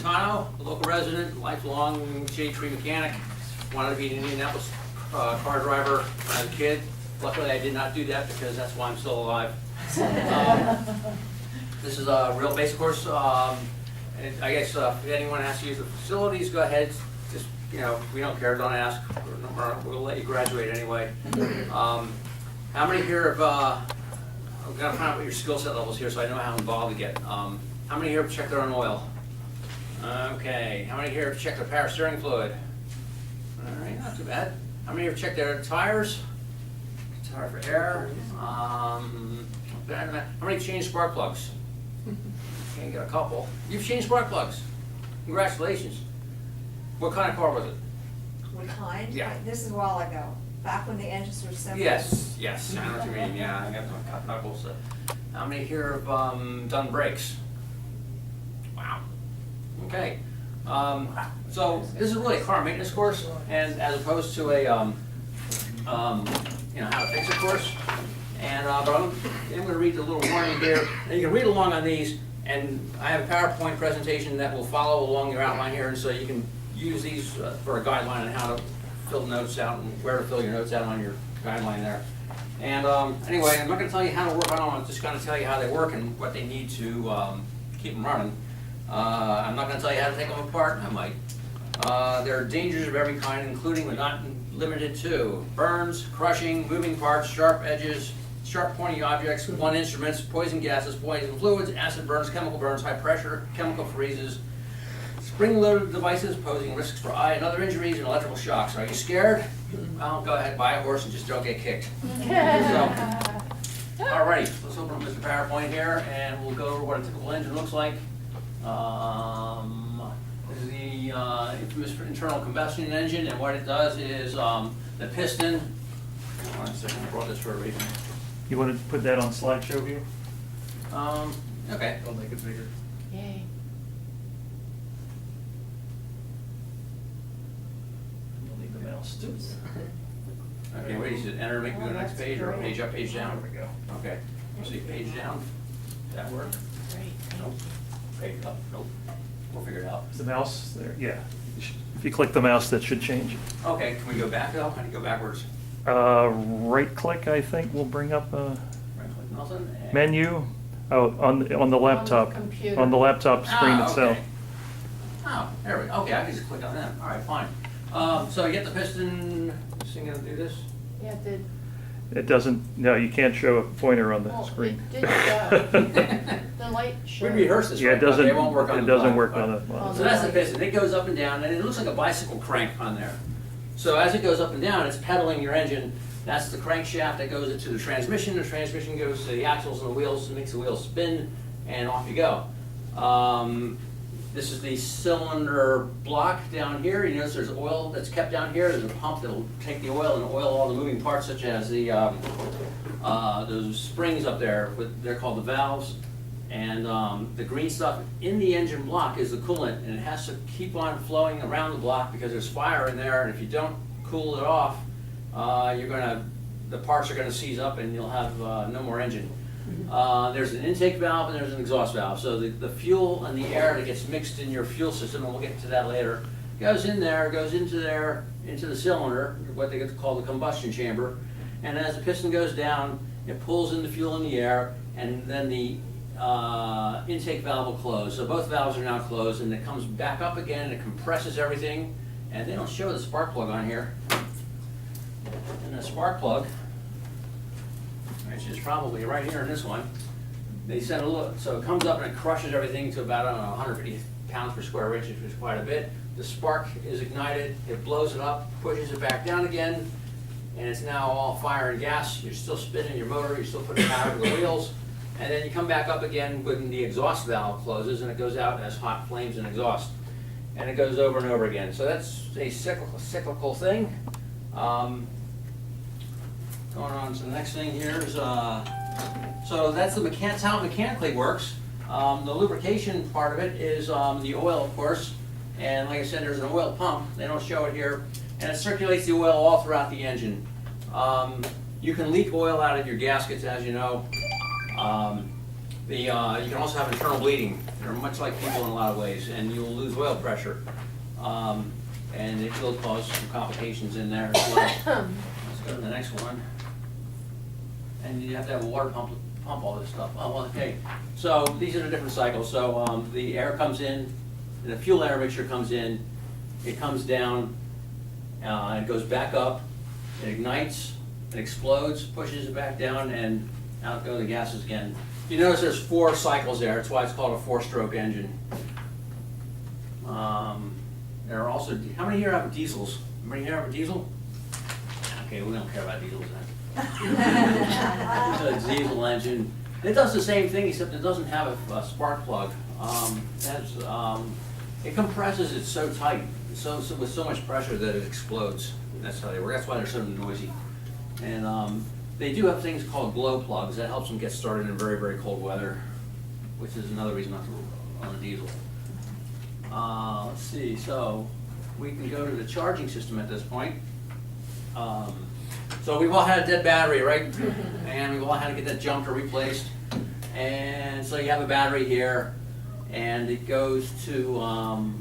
Celentano, a local resident, lifelong shade tree mechanic. Wanted to be an Indianapolis car driver when I was a kid. Luckily, I did not do that because that's why I'm still alive. This is a real basic course. And I guess if anyone has to use the facilities, go ahead. Just, you know, we don't care, don't ask. We'll let you graduate anyway. How many here have, I'm gonna find out what your skill set levels here so I know how involved to get. How many here have checked their own oil? Okay, how many here have checked their power steering fluid? All right, not too bad. How many have checked their tires? Tire for air. How many have changed spark plugs? Okay, you got a couple. You've changed spark plugs. Congratulations. What kind of car was it? What kind? Yeah. This is a while ago, back when the engines were simple. Yes, yes, I know what you mean, yeah, I got some cut knuckles. How many here have done brakes? Wow. Okay. So this is really a car maintenance course, and as opposed to a, you know, how to fix it course. And but I'm going to read the little warning here, and you can read along on these. And I have a PowerPoint presentation that will follow along your outline here, and so you can use these for a guideline on how to fill notes out and where to fill your notes out on your guideline there. And anyway, I'm not going to tell you how to work on them. I'm just going to tell you how they work and what they need to keep them running. I'm not going to tell you how to take them apart. I might. There are dangers of every kind, including but not limited to burns, crushing, moving parts, sharp edges, sharp pointy objects, blunt instruments, poison gases, poison fluids, acid burns, chemical burns, high pressure, chemical freezes, spring-loaded devices posing risks for eye and other injuries, and electrical shocks. Are you scared? Well, go ahead, buy a horse and just don't get kicked. Alrighty, let's open up Mr. PowerPoint here, and we'll go over what a typical engine looks like. This is the infamous internal combustion engine, and what it does is the piston. Hold on a second, I brought this for a reason. You want to put that on slideshow view? Okay. I'll make it bigger. Yay. You'll need the mouse too. Okay, wait, you said enter, make me go to the next page, or page up, page down? There we go. Okay, see, page down, does that work? Great. Nope. Page up, nope, we'll figure it out. Is the mouse there? Yeah. If you click the mouse, that should change. Okay, can we go back though? How do you go backwards? Right click, I think, will bring up a Right click, nothing? and- menu. Oh, on the laptop. computer. On the laptop screen Ah, itself. okay. Oh, there we go, okay, I can just click on that, all right, fine. So you get the piston, this thing gonna do this? Yeah, it did. It doesn't, no, you can't show a pointer on the Well, screen. it did, the light We showed. rehearsed this, Yeah, right? it doesn't, Okay, won't work on it the doesn't block, work on but- the. Oh, So that's the piston, it goes up and down, and it looks like a bicycle crank on there. So as it goes up and down, it's pedaling your engine. That's the crankshaft that goes into the transmission goes to the axles and the wheels, and makes the wheels spin, and off you go. This is the cylinder block down here. You notice there's oil that's kept down here. There's a pump that'll take the oil and oil all the moving parts, such as the those springs up there. They're called the valves. And the green stuff in the engine block is the coolant, and it has to keep on flowing around the block because there's fire in there, and if you don't cool it off, the parts are gonna seize up and you'll have no more engine. There's an intake valve and there's an exhaust valve. So the fuel and the air that gets mixed in your fuel system, and we'll get to that later, goes in there, goes into the cylinder, what they call the combustion chamber. And as the piston goes down, it pulls in the fuel and the air, and then the intake valve will close. So both valves are now closed, and it comes back up again, and it compresses everything. And they don't show the spark plug on here. And the spark plug, which is probably right here in this one, they send a little, so it comes up and it crushes everything to about, I don't know, 150 pounds per square inch, which is quite a bit. The spark is ignited, it blows it up, pushes it back down again, and it's now all fire and gas. You're still spinning your motor, you're still putting power to the wheels, and then you come back up again when the exhaust valve closes, and it goes out as hot flames and exhaust. And it goes over and over again. So that's a cyclical thing. Going on to the next thing here is, so that's that's how it mechanically works. The lubrication part of it is the oil, of course. And like I said, there's an oil pump. They don't show it here. And it circulates the oil all throughout the engine. You can leak oil out of your gaskets, as you know. You can also have internal bleeding. They're much like people in a lot of ways, and you'll lose oil pressure. And it will cause some complications in there as well. Let's go to the next one. And you have to have a water pump all this stuff. Oh, well, okay. So these are the different cycles. So the air comes in, the fuel air mixture comes in, it comes down, it goes back up, it ignites, it explodes, pushes it back down, and out go the gases again. You notice there's 4 cycles there. That's why it's called a 4-stroke engine. There are also, how many here have diesels? Anybody here have a diesel? Okay, we don't care about diesels then. It's a diesel engine. It does the same thing, except it doesn't have a spark plug. It compresses it so tight, with so much pressure that it explodes. That's how they work. That's why they're so noisy. And they do have things called glow plugs that helps them get started in very, very cold weather, which is another reason not to run a diesel. Let's see, so we can go to the charging system at this point. So we've all had a dead battery, right? And we've all had to get that junker replaced. And so you have a battery here, and it goes to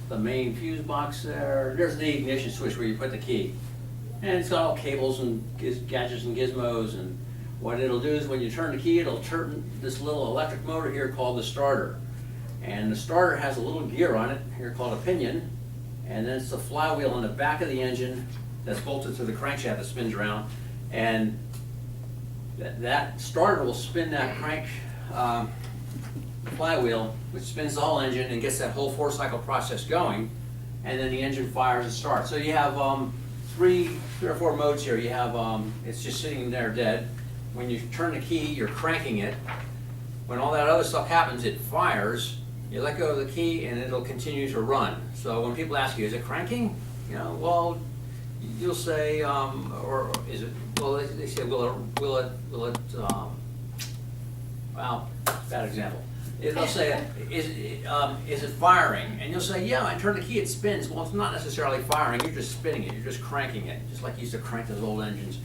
the main fuse box there. There's the ignition switch where you put the key. And it's got all cables and gadgets and gizmos, and what it'll do is when you turn the key, it'll turn this little electric motor here called the starter. And the starter has a little gear on it here called a pinion, and then it's the flywheel on the back of the engine that's bolted to the crankshaft that spins around, and that starter will spin that crank flywheel, which spins the whole engine and gets that whole 4-cycle process going, and then the engine fires and starts. So you have three or four modes here. You have it's just sitting there dead. When you turn the key, you're cranking it. When all that other stuff happens, it fires. You let go of the key, and it'll continue to run. So when people ask you, is it cranking? You know, well, you'll say, or is it? Well, they say, will it? Well, bad example. They'll say, is it firing? And you'll say, yeah, I turn the key, it spins. Well, it's not necessarily firing. You're just spinning it. You're just cranking it, just like you used to crank those old engines.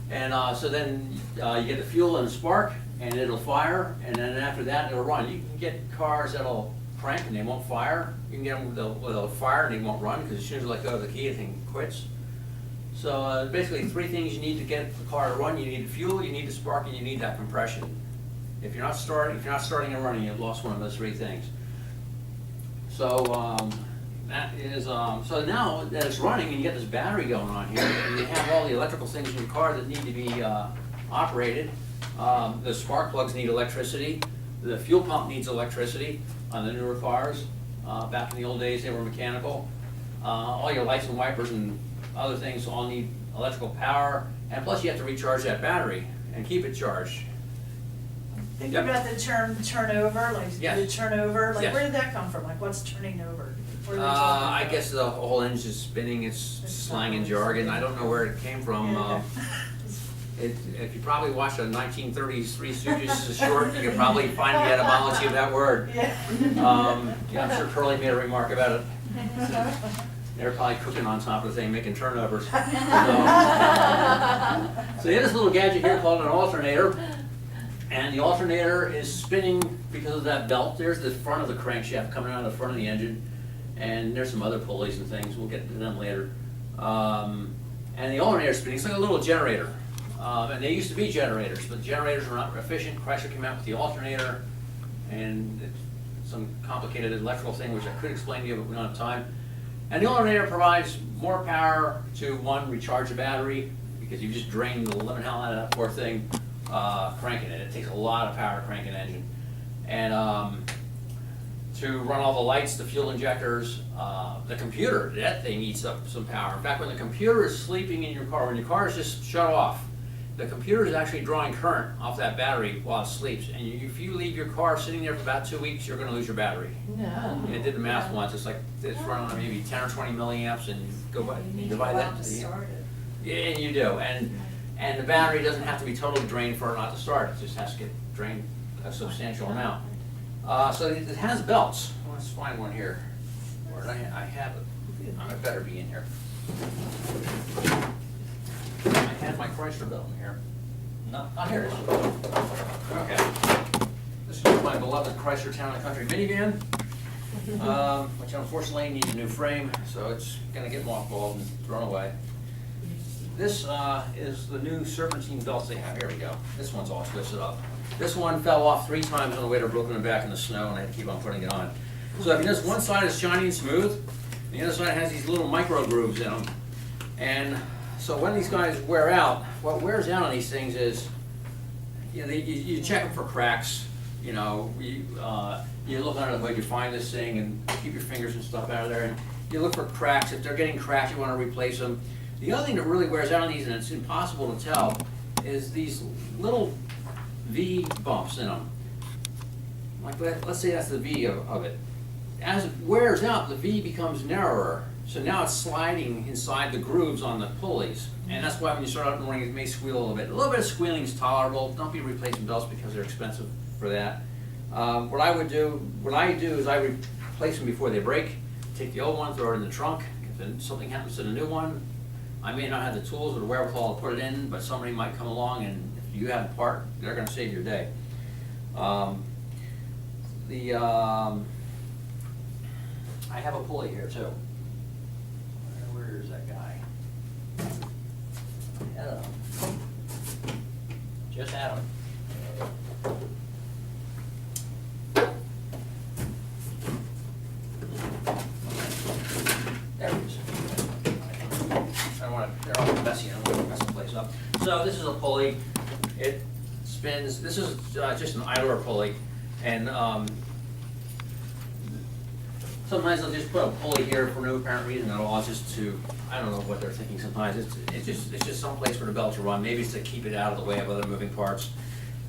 And so then you get the fuel and the spark, and it'll fire, and then after that it'll run. You can get cars that'll crank and they won't fire. You can get them they'll fire and they won't run, because as soon as you let go of the key, the thing quits. So basically 3 things you need to get the car to run. You need the fuel, you need the spark, and you need that compression. If you're not starting and running, you've lost one of those 3 things. So that is so now that it's running and you get this battery going on here, and you have all the electrical things in your car that need to be operated. The spark plugs need electricity. The fuel pump needs electricity on the newer cars. Back in the old days, they were mechanical. All your lights and wipers and other things all need electrical power, and plus you have to recharge that battery and keep it charged. Think about the term turnover, like Yes. the turnover, like Yes. where did that come from? Like what's turning over? Where did it come I from? guess the whole engine is spinning. It's slang and jargon. I don't know where it came from. Yeah. If you probably watched a 1930s Three Stooges short, you could probably find the etymology of that word. Yeah. Yeah, I'm sure Curly made a remark about it. They were probably cooking on top of the thing, making turnovers. So you have this little gadget here called an alternator. And the alternator is spinning because of that belt. There's the front of the crankshaft coming out of the front of the engine. And there's some other pulleys and things. We'll get to them later. And the alternator is spinning. It's like a little generator. And they used to be generators, but generators were not efficient. Chrysler came out with the alternator. And it's some complicated electrical thing, which I could explain to you, but we don't have time. And the alternator provides more power to, one, recharge the battery, because you just drain the living hell out of that poor thing. Cranking it. It takes a lot of power to crank an engine. And to run all the lights, the fuel injectors, the computer, that thing eats up some power. In fact, when the computer is sleeping in your car, when your car is just shut off, the computer is actually drawing current off that battery while it sleeps. And if you leave your car sitting there for about 2 weeks, you're going to lose your battery. No. I did the math once. It's like it's running on maybe 10 or 20 milliamps, and you go by, You need to divide go that. out to start it. Yeah, you do. And the battery doesn't have to be totally drained for it not to start. It just has to get drained a substantial amount. So it has belts. Let's find one here. Where did I have it? It better be in here. I had my Chrysler belt in here. No, here it is. Okay. This is my beloved Chrysler Town and Country minivan, which unfortunately needs a new frame, so it's gonna get mothballed and thrown away. This is the new Serpentine Belt they have. Here we go. This one's all twisted up. This one fell off 3 times on the way to Brooklyn and back in the snow, and I had to keep on putting it on. So if you notice, one side is shiny and smooth, and the other side has these little micro grooves in them. And so when these guys wear out, what wears out on these things is, you know, you check them for cracks. You know, you look under the hood, you find this thing, and keep your fingers and stuff out of there, and you look for cracks. If they're getting cracked, you want to replace them. The other thing that really wears out on these, and it's impossible to tell, is these little V bumps in them. Like let's say that's the V of it. As it wears out, the V becomes narrower. So now it's sliding inside the grooves on the pulleys. And that's why when you start out in the morning, it may squeal a little bit. A little bit of squealing is tolerable. Don't be replacing belts because they're expensive for that. What I do is I replace them before they break. Take the old one, throw it in the trunk. If then something happens to the new one, I may not have the tools or the wherewithal to put it in, but somebody might come along, and if you have a part, they're gonna save your day. I have a pulley here too. Where is that guy? Hello. Just had him. There he is. They're all messy, I don't want to mess the place up. So this is a pulley. It spins, this is just an idler pulley. And sometimes they'll just put a pulley here for no apparent reason at all, just to, I don't know what they're thinking sometimes. It's just some place for the belt to run. Maybe it's to keep it out of the way of other moving parts.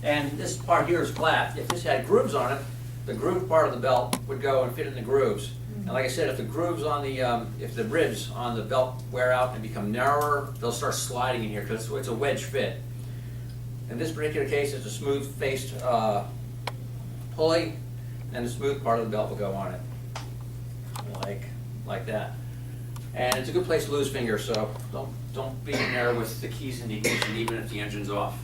And this part here is flat. If this had grooves on it, the groove part of the belt would go and fit in the grooves. And like I said, if the grooves on the, if the ribs on the belt wear out and become narrower, they'll start sliding in here because it's a wedge fit. In this particular case, it's a smooth-faced pulley, and the smooth part of the belt will go on it, like that. And it's a good place to lose fingers, so don't be in there with the keys in the ignition, even if the engine's off.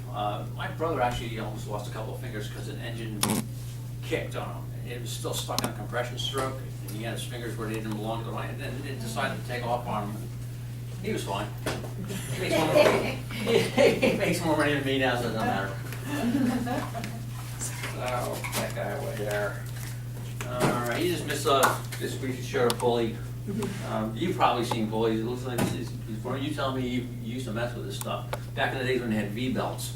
My brother actually almost lost a couple of fingers because an engine kicked on him. It was still stuck in a compression stroke, and he had his fingers where they didn't belong to the line, and then it decided to take off on him. He was fine. He makes more money than me now, so it doesn't matter. So, that guy over there. All right, you just missed this, we showed a pulley. You've probably seen pulleys. It looks like this is, before you tell me you used to mess with this stuff. Back in the days when they had V belts.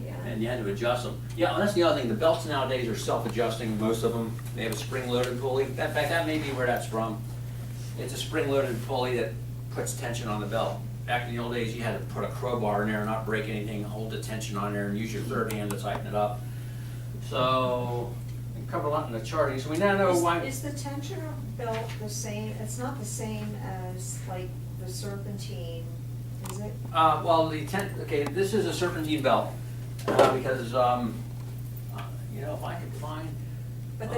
Yeah. And you had to adjust them. Yeah, that's the other thing. The belts nowadays are self-adjusting, most of them. They have a spring-loaded pulley. In fact, that may be where that's from. It's a spring-loaded pulley that puts tension on the belt. Back in the old days, you had to put a crowbar in there, not break anything, hold the tension on there, and use your third hand to tighten it up. So, we covered a lot in the charting, so we now know why. Is the tensioner belt the same, it's not the same as like the Serpentine, is it? Well, okay, this is a Serpentine belt, because, you know, if I could find. But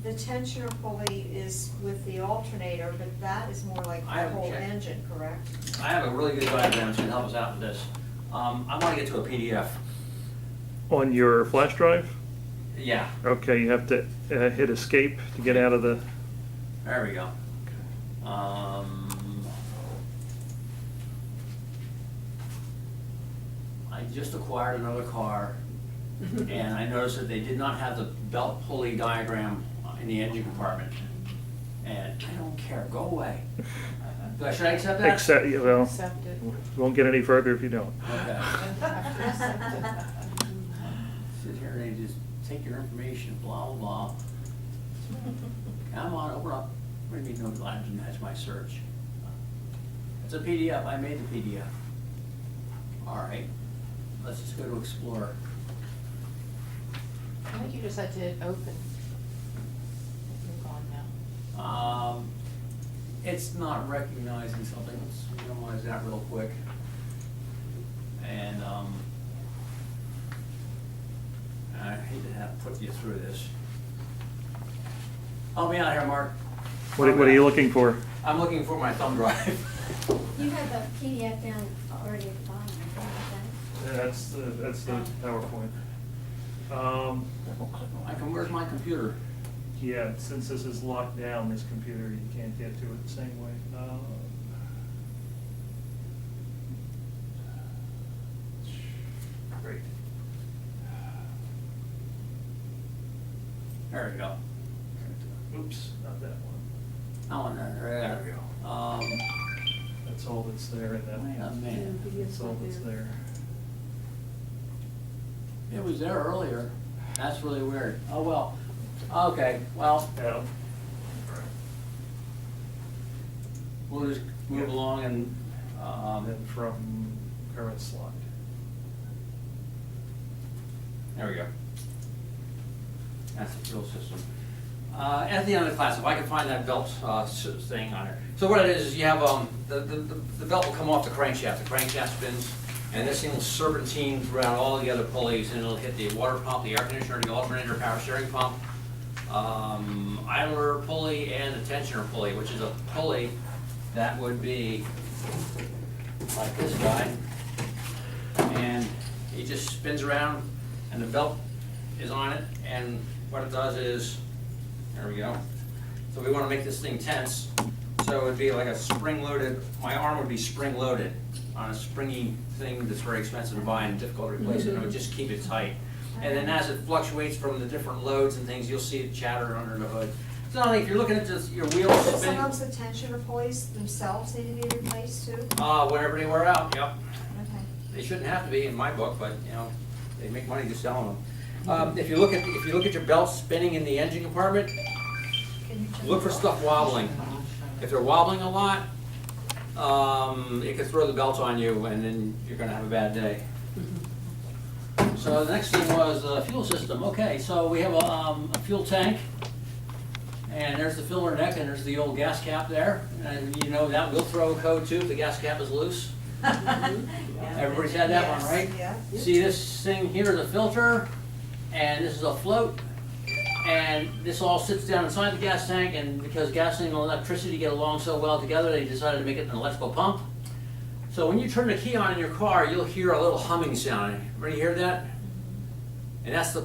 the tensioner pulley is with the alternator, but that is more like I the haven't whole checked. engine, correct? I have a really good diagram that's gonna help us out with this. I wanna get to a PDF. On your flash drive? Yeah, Okay, you have to hit escape to get out of the, there we go. I just acquired another car, and I noticed that they did not have the belt pulley diagram in the engine compartment. And I don't care, go away. Should I accept that? except, well, Accept it. won't get any further if you don't. Okay. Sit here and they just take your information, blah, blah, blah. Come on, open up. What do you mean, no lines, and that's my search? It's a PDF, I made the PDF. All right, let's just go to Explorer. I think you just had to hit open. You're gone now. It's not recognizing something, let's minimize that real quick. And, I hate to have to put you through this. Help me out here, Mark. What are you looking for? I'm looking for my thumb drive. You have the PDF down already at the bottom, I think, That's the PowerPoint. Where's my computer? Yeah, since this is locked down, this computer, you can't get to it the same way. Great. There we go. Oops, not that one. Oh, there we go. That's all that's there in that. Wait a minute. That's all that's there. It was there earlier. That's really weird. Oh, well. Okay, well, Yeah. we'll just move along and, And then from current slide. there we go. That's the fuel system. At the end of the class, if I can find that belt thing on there. So what it is you have, the belt will come off the crankshaft. The crankshaft spins, and this thing will serpentine throughout all the other pulleys, and it'll hit the water pump, the air conditioner, the alternator, power steering pump, idler pulley, and the tensioner pulley, which is a pulley that would be like this guy. And he just spins around, and the belt is on it, and what it does is, there we go. So we want to make this thing tense, so it would be like a spring-loaded, my arm would be spring-loaded on a springy thing that's very expensive to buy and difficult to replace, and it would just keep it tight. And then as it fluctuates from the different loads and things, you'll see it chatter under the hood. So if you're looking at just your wheels But spinning, sometimes the tensioner pulleys themselves need to be replaced too? whenever they wear out, yep. Okay. They shouldn't have to be in my book, but, you know, they make money just selling them. If you look at your belt spinning in the engine compartment, Can you turn look for it off? stuff wobbling. If they're wobbling a lot, it could throw the belt on you, and then you're gonna have a bad day. So the next thing was the fuel system. Okay, so we have a fuel tank, and there's the filler neck, and there's the old gas cap there. And you know that will throw a code too if the gas cap is loose. Everybody's had that one, right? Yeah. See this thing here is a filter, and this is a float, and this all sits down inside the gas tank, and because gasoline and electricity get along so well together, they decided to make it an electrical pump. So when you turn the key on in your car, you'll hear a little humming sound. Everybody hear that? And that's the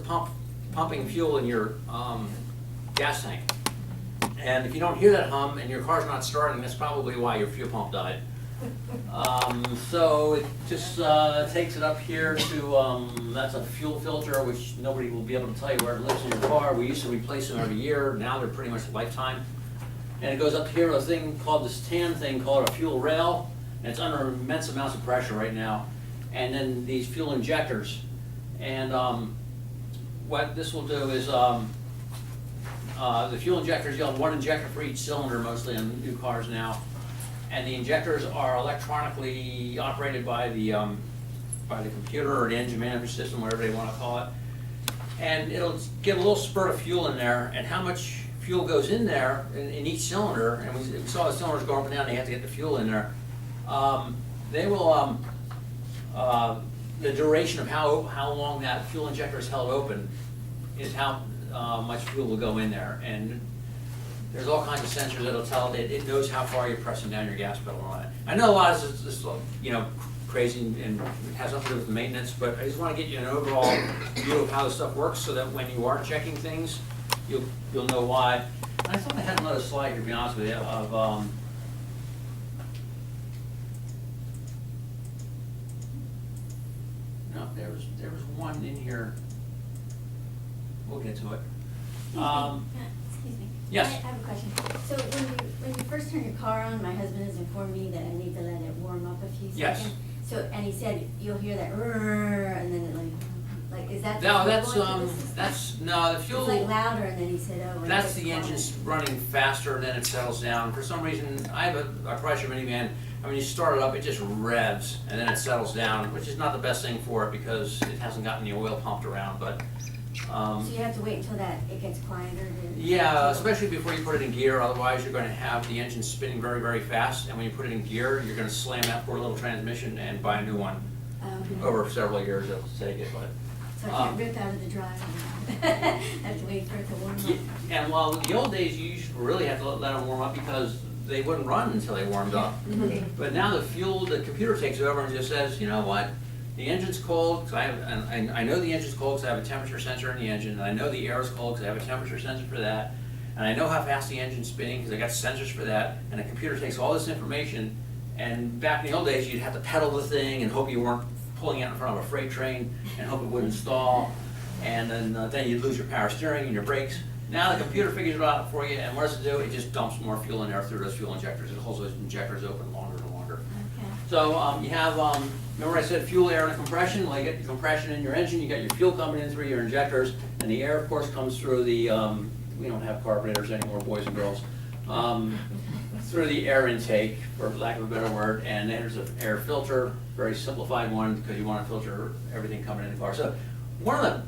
pumping fuel in your gas tank. And if you don't hear that hum and your car's not starting, that's probably why your fuel pump died. So it just takes it up here to, that's a fuel filter, which nobody will be able to tell you where it lives in your car. We used to replace them every year, now they're pretty much a lifetime. And it goes up here to a thing called, this tan thing called a fuel rail, and it's under immense amounts of pressure right now. And then these fuel injectors. And what this will do is, the fuel injectors, you'll have one injector for each cylinder mostly on new cars now. And the injectors are electronically operated by the computer or the engine management system, whatever they want to call it. And it'll get a little spurt of fuel in there, and how much fuel goes in there in each cylinder, and we saw the cylinders go up and down, they have to get the fuel in there. They will, the duration of how long that fuel injector is held open is how much fuel will go in there. And there's all kinds of sensors that'll tell it, it knows how far you're pressing down your gas pedal on it. I know a lot of this is, you know, crazy and has nothing to do with the maintenance, but I just want to get you an overall view of how this stuff works so that when you are checking things, you'll know why. And I thought I had another slide here, to be honest with you, of no, there was one in here. We'll get to it. Excuse me. Yes. I have a question. So when you first turn your car on, my husband has informed me that I need to let it warm up a few Yes. seconds. So, and he said you'll hear that "rrrr," and then it like is that? No, the that's, fuel going to the system? no, the fuel. It's like louder, and then he said, oh. when it That's gets the quiet. engine's running faster and then it settles down. For some reason, I have a pressure minivan, and when you start it up, it just revs and then it settles down, which is not the best thing for it because it hasn't gotten the oil pumped around, but. So you have to wait until that it gets quieter. Yeah, especially before you put it in gear, otherwise you're gonna have the engine spinning very, very fast, and when you put it in gear, you're gonna slam that poor little transmission and buy a new one. Over several years, it'll take it, but. So I can't rip out of the drive. Have to wait for it to warm up. And while in the old days, you used to really have to let them warm up because they wouldn't run until they warmed up. But now the computer takes over and just says, you know what, The engine's cold, 'cause and I know the engine's cold because I have a temperature sensor in the engine, and I know the air is cold because I have a temperature sensor for that, and I know how fast the engine's spinning because I got sensors for that, and the computer takes all this information, and back in the old days, you'd have to pedal the thing and hope you weren't pulling out in front of a freight train, and hope it wouldn't stall, and then you'd lose your power steering and your brakes. Now the computer figures it out for you, and what does it do? It just dumps more fuel in there through those fuel injectors. It holds those injectors open longer and longer. Okay. So you have, remember I said fuel, air, and compression? Well, you get your compression in your engine, you got your fuel coming in through your injectors, and the air, of course, comes through the, we don't have carburetors anymore, boys and girls, through the air intake, for lack of a better word, and there's an air filter, very simplified one, because you want to filter everything coming in the car. So probably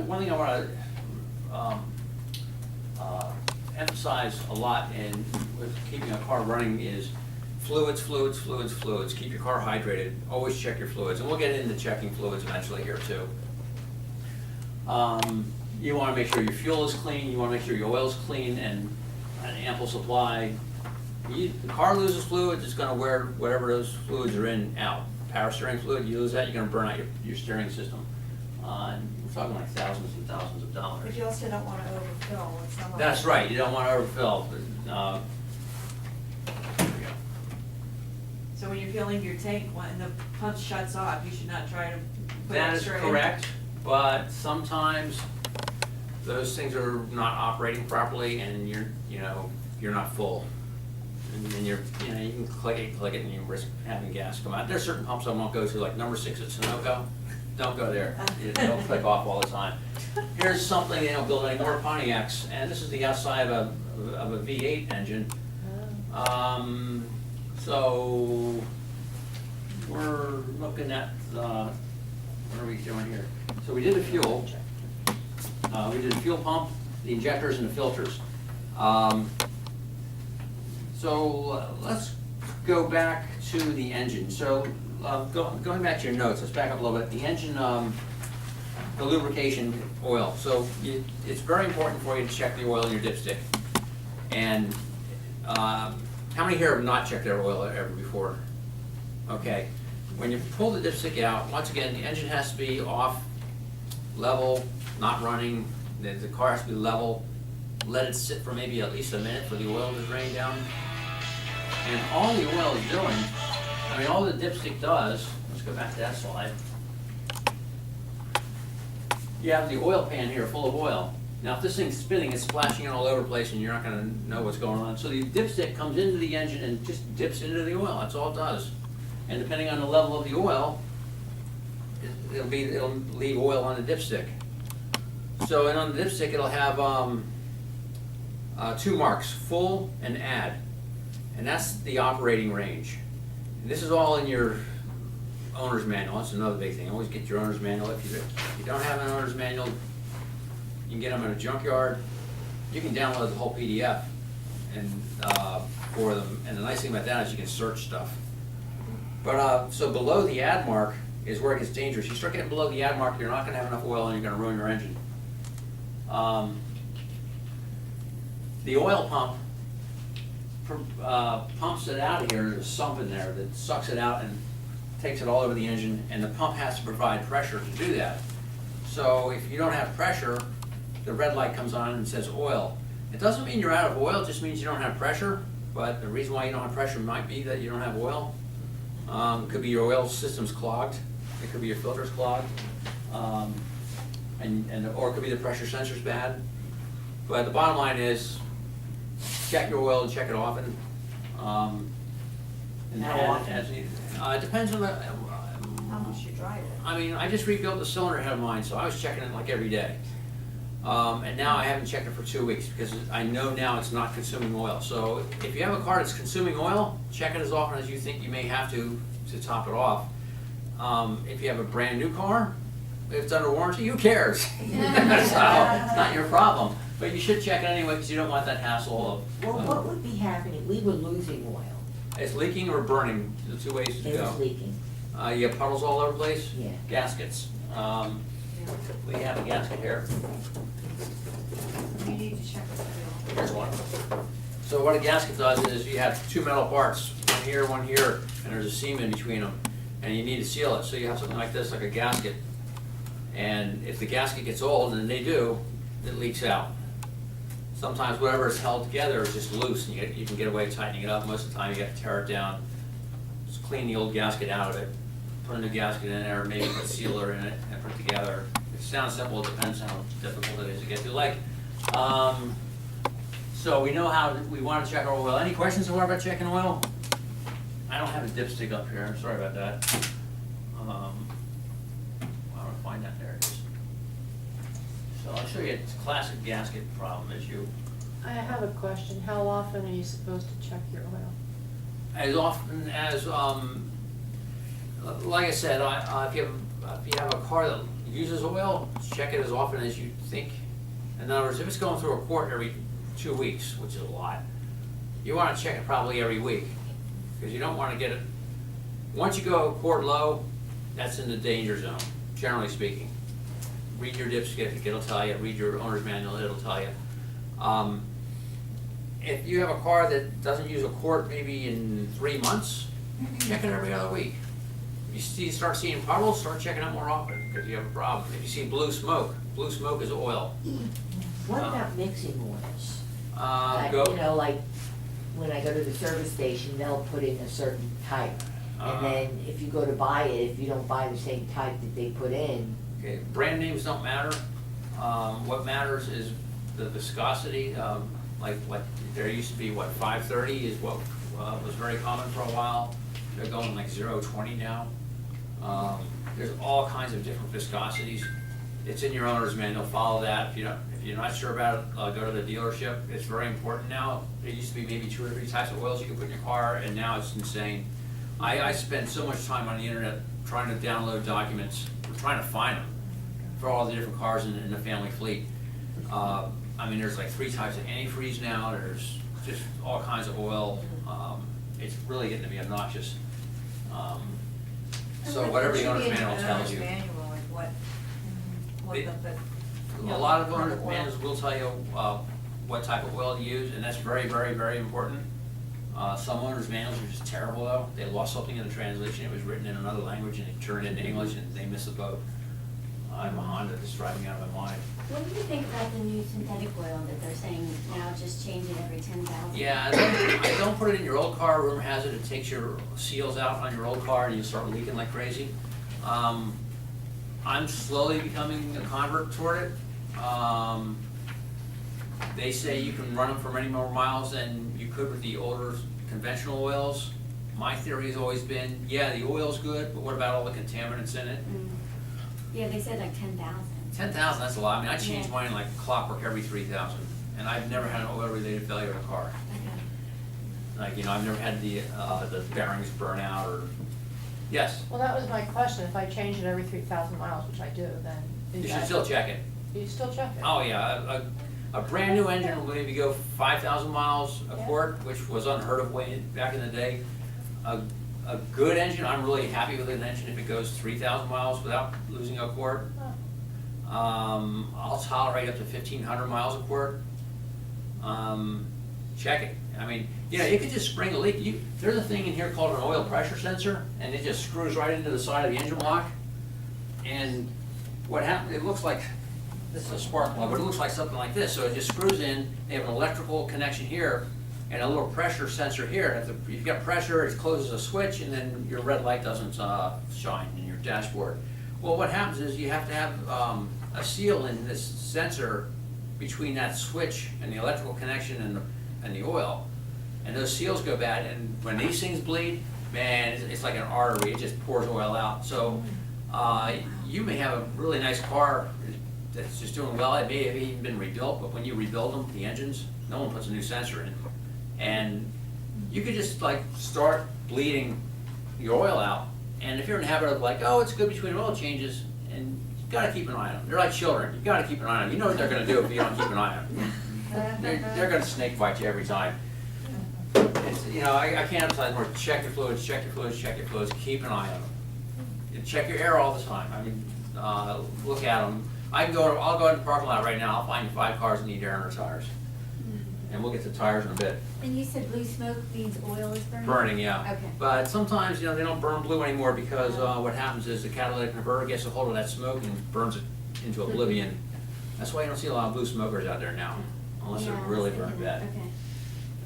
one thing I want to emphasize a lot with keeping a car running is fluids. Keep your car hydrated. Always check your fluids, and we'll get into checking fluids eventually here too. You want to make sure your fuel is clean. You want to make sure your oil is clean and an ample supply. The car loses fluids, it's going to wear whatever those fluids are in out. Power steering fluid, you lose that, you're going to burn out your steering system. And we're talking like thousands and thousands of dollars. But you also don't want to overfill. It's not like- That's right, you don't want to overfill. There we go. So when you're filling your tank, when the pump shuts off, you should not try to put That is extra in. correct, but sometimes those things are not operating properly and you're not full. And then you can click it, and you risk having gas come out. There's certain pumps I won't go to, like number 6 at Sunoco. Don't go there. They'll click off all the time. Here's something they don't build anymore, Pontiacs, and this is the outside of a V8 engine. So we're looking at, what are we doing here? So we did the fuel. We did the fuel pump, the injectors, and the filters. So let's go back to the engine. So going back to your notes, let's back up a little bit. The engine, the lubrication oil. So it's very important for you to check the oil in your dipstick. And how many here have not checked their oil ever before? Okay. When you pull the dipstick out, once again, the engine has to be off, level, not running. The car has to be level. Let it sit for maybe at least a minute for the oil to drain down. And all the oil is doing, all the dipstick does, let's go back to that slide. You have the oil pan here full of oil. Now if this thing's spinning, it's splashing it all over the place and you're not gonna know what's going on. So the dipstick comes into the engine and just dips into the oil, that's all it does. And depending on the level of the oil, it'll leave oil on the dipstick. So and on the dipstick it'll have 2 marks, full and add. And that's the operating range. And this is all in your owner's manual. That's another big thing. Always get your owner's manual. If you don't have an owner's manual, you can get them in a junkyard. You can download the whole PDF and for them. And the nice thing about that is you can search stuff. But so below the add mark is where it gets dangerous. You start getting below the add mark, you're not going to have enough oil and you're going to ruin your engine. The oil pump pumps it out of here. There's a sump in there that sucks it out and takes it all over the engine, and the pump has to provide pressure to do that. So if you don't have pressure, the red light comes on and says oil. It doesn't mean you're out of oil, it just means you don't have pressure, but the reason why you don't have pressure might be that you don't have oil. It could be your oil system's clogged, it could be your filter's clogged, or it could be the pressure sensor's bad. But the bottom line is, check your oil and check it often. And How often? it depends on How much you drive it. I just rebuilt the cylinder head of mine, so I was checking it like every day. And now I haven't checked it for 2 weeks because I know now it's not consuming oil. So if you have a car that's consuming oil, check it as often as you think you may have to top it off. If you have a brand new car, if it's under warranty, who cares? So it's not your problem. But you should check it anyway because you don't want that hassle of. Well, what would be happening? We were losing oil. It's leaking or burning, the 2 ways to It go. was leaking. You have puddles all over the place? Yeah. Gaskets. We have a gasket here. You need to check the Here's one. So what a gasket does is you have 2 metal parts, one here, and there's a seam in between them. and you need to seal it, so you have something like this, like a gasket. And if the gasket gets old, and they do, it leaks out. Sometimes whatever is held together is just loose, and you can get away tightening it up. Most of the time, you have to tear it down, just clean the old gasket out of it, put a new gasket in there, maybe put a sealer in it, and put it together. It sounds simple, it depends how difficult it is to get to. Like, so we know how we want to check our oil. Any questions about checking oil? I don't have a dipstick up here, I'm sorry about that. I want to find that, there it is. So I'll show you, it's a classic gasket problem issue. I have a question. How often are you supposed to check your oil? As often as, like I said, if you have a car that uses oil, check it as often as you think. In other words, if it's going through a quart every 2 weeks, which is a lot, you want to check it probably every week, because you don't want to get it. Once you go a quart low, that's in the danger zone, generally speaking. Read your dipstick, it'll tell you. Read your owner's manual, it'll tell you. If you have a car that doesn't use a quart maybe in 3 months, check it every other week. If you start seeing puddles, start checking it more often, because you have a problem. If you see blue smoke is oil. What about mixing oils? Go. You know, like, when I go to the service station, they'll put in a certain type. And then if you go to buy it, if you don't buy the same type that they put in. Okay, brand names don't matter. What matters is the viscosity. Like there used to be, 530 is what was very common for a while. They're going like 0.20 now. There's all kinds of different viscosities. It's in your owner's manual. Follow that. If you're not sure about it, go to the dealership. It's very important now. It used to be maybe 2 or 3 types of oils you could put in your car, and now it's insane. I spend so much time on the internet trying to download documents, trying to find them for all the different cars in the family fleet. I mean, there's like 3 types of antifreeze now. There's just all kinds of oil. It's really getting to be obnoxious. So whatever the owner's manual tells you. A lot of owner's manuals will tell you what type of oil to use, and that's very, very, very important. Some owners' manuals are just terrible though. They lost something in the translation. It was written in another language and it turned into English and they missed the boat. I have a Honda that's driving me out of my mind. What do you think about the new synthetic oil that they're saying now just change it every 10,000? Yeah, I don't put it in your old car. Rumor has it takes your seals out on your old car and you start leaking like crazy. I'm slowly becoming a convert toward it. They say you can run them for many more miles than you could with the older conventional oils. My theory has always been, yeah, the oil's good, but what about all the contaminants in it? Yeah, they said like 10,000. 10,000, that's a lot. I mean, I change mine like clockwork every 3,000, and I've never had an oil-related failure in a car. Like, I've never had the bearings burn out or, yes. Well, that was my question. If I change it every 3,000 miles, which I do, then. You should still check it. You still check it? Oh, yeah. A brand new engine will maybe go 5,000 miles a quart, which was unheard of back in the day. A good engine, I'm really happy with an engine if it goes 3,000 miles without losing a quart. I'll tolerate up to 1,500 miles a quart. Check it. I mean, it could just spring a leak. There's a thing in here called an oil pressure sensor, and it just screws right into the side of the engine block. And what happens, it looks like, this is a spark plug, but it looks like something like this. So it just screws in, they have an electrical connection here, and a little pressure sensor here. If you've got pressure, it closes a switch, and then your red light doesn't shine in your dashboard. Well, what happens is you have to have a seal in this sensor between that switch and the electrical connection and the oil. And those seals go bad, and when these things bleed, man, it's like an artery. It just pours oil out. So you may have a really nice car that's just doing well. It may have even been rebuilt, but when you rebuild them, the engines, no one puts a new sensor in. And you could just start bleeding your oil out. And if you're in the habit of it's good between oil changes, and you gotta keep an eye on them. They're like children. You gotta keep an eye on them. You know what they're gonna do if you don't keep an eye on them. They're gonna snake bite you every time. It's, I can't emphasize more. Check your fluids, check your fluids, check your fluids. Keep an eye on them. And check your air all the time. I mean, look at them. I'll go into the parking lot right now. I'll find 5 cars that need air in their tires. and we'll get to tires in a bit. And you said blue smoke means oil is burning? Burning, yeah. Okay. But sometimes, they don't burn blue anymore because what happens is the catalytic converter gets a hold of that smoke and burns it into oblivion. That's why you don't see a lot of blue smokers out there now, unless Yeah, they're I was really thinking burned that. bad.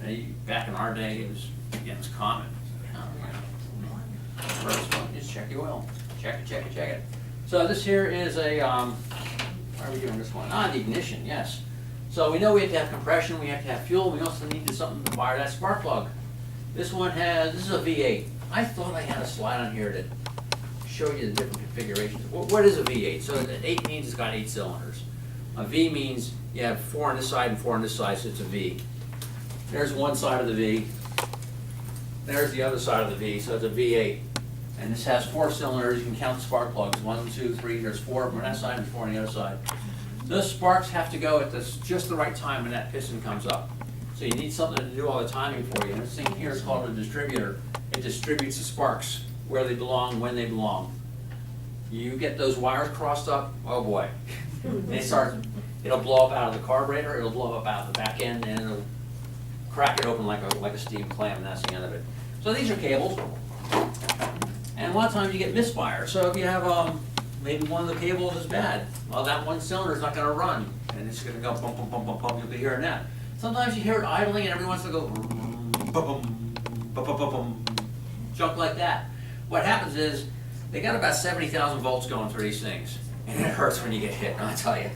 Okay. Back in our day, it was common. First one, just check the oil. Check it. So this here is a, why are we doing this one? The ignition, yes. So we know we have to have compression, we have to have fuel, we also need something to fire that spark plug. This is a V8. I thought I had a slide on here to show you the different configurations. What is a V8? So an 8 means it's got 8 cylinders. A V means you have 4 on this side and 4 on this side, so it's a V. There's one side of the V. There's the other side of the V, so it's a V8. And this has 4 cylinders. You can count the spark plugs. 1, 2, 3. There's 4 on that side and 4 on the other side. Those sparks have to go at just the right time when that piston comes up. So you need something to do all the timing for you. And this thing here is called a distributor. It distributes the sparks where they belong, when they belong. You get those wires crossed up, oh boy. It'll blow up out of the carburetor, it'll blow up out of the back end, and it'll crack it open like a steam clam, and that's the end of it. So these are cables. And a lot of times you get misfire. So if you have maybe one of the cables is bad, well, that one cylinder is not going to run, and it's going to go bump, bump, bump, bump, bump. You'll be hearing that. Sometimes you hear it idling, and every once in a while go bum, bum, bum, bum, bum, junk like that. What happens is they got about 70,000 volts going through these things, and it hurts when you get hit. I'll tell you.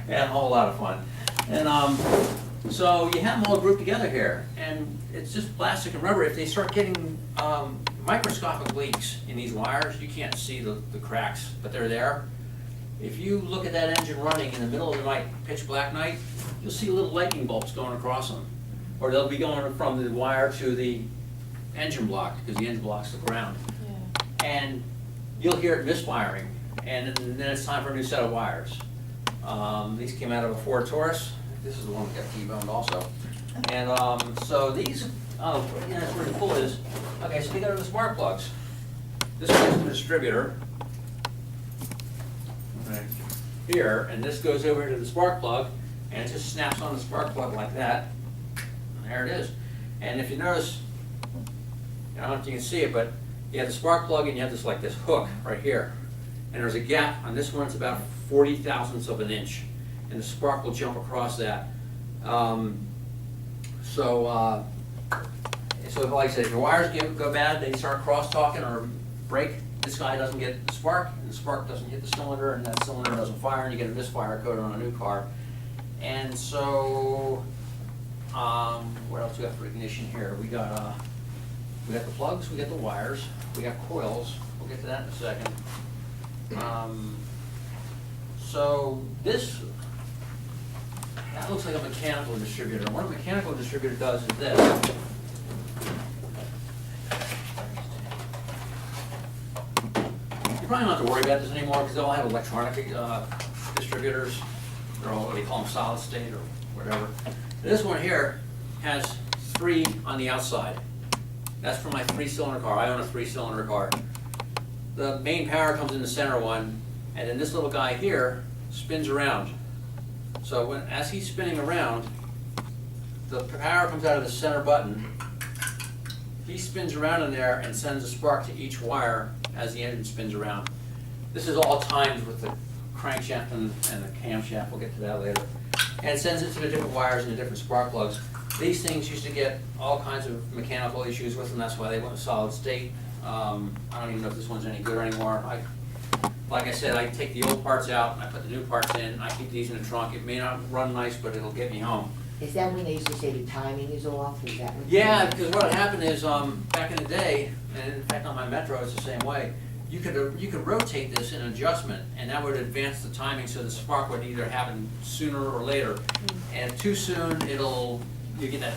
Yeah, a whole lot of fun. And so you have them all grouped together here, and it's just plastic and rubber. If they start getting microscopic leaks in these wires, you can't see the cracks, but they're there. If you look at that engine running in the middle of the night, pitch black night, you'll see little lightning bulbs going across them. Or they'll be going from the wire to the engine block, because the engine block's the ground. Yeah. And you'll hear it misfiring, and then it's time for a new set of wires. These came out of a Ford Taurus. This is the one that got T-boned also. And so these, that's where the cool is. Okay, so we go to the spark plugs. This goes to the distributor. Okay. Here, and this goes over to the spark plug, and it just snaps on the spark plug like that. And there it is. And if you notice, I don't know if you can see it, but you have the spark plug and you have this like this hook right here. And there's a gap on this one, it's about 40 thousandths of an inch. And the spark will jump across that. So like I said, if your wires go bad, they start cross-talking or break, this guy doesn't get the spark, and the spark doesn't hit the cylinder, and that cylinder doesn't fire, and you get a misfire code on a new car. And so, what else we got for ignition here? We got the plugs, we got the wires, we got coils. We'll get to that in a second. So this, that looks like a mechanical distributor. What a mechanical distributor does is this. You probably don't have to worry about this anymore because they all have electronic distributors. They're all, what do you call them, Solidstate or whatever. This one here has 3 on the outside. That's for my 3-cylinder car. I own a 3-cylinder car. The main power comes in the center one, and then this little guy here spins around. So as he's spinning around, the power comes out of the center button. He spins around in there and sends a spark to each wire as the engine spins around. This is all timed with the crankshaft and the camshaft. We'll get to that later. And it sends it to the different wires and the different spark plugs. These things used to get all kinds of mechanical issues with them. That's why they went with solid state. I don't even know if this one's any good anymore. Like I said, I take the old parts out and I put the new parts in. I keep these in the trunk. It may not run nice, but it'll get me home. Is that when they used to say the timing is off? Is that what? Yeah, because what happened is, back in the day, and in fact on my Metro it's the same way, you could rotate this in adjustment, and that would advance the timing so the spark would either happen sooner or later. And if too soon, you get that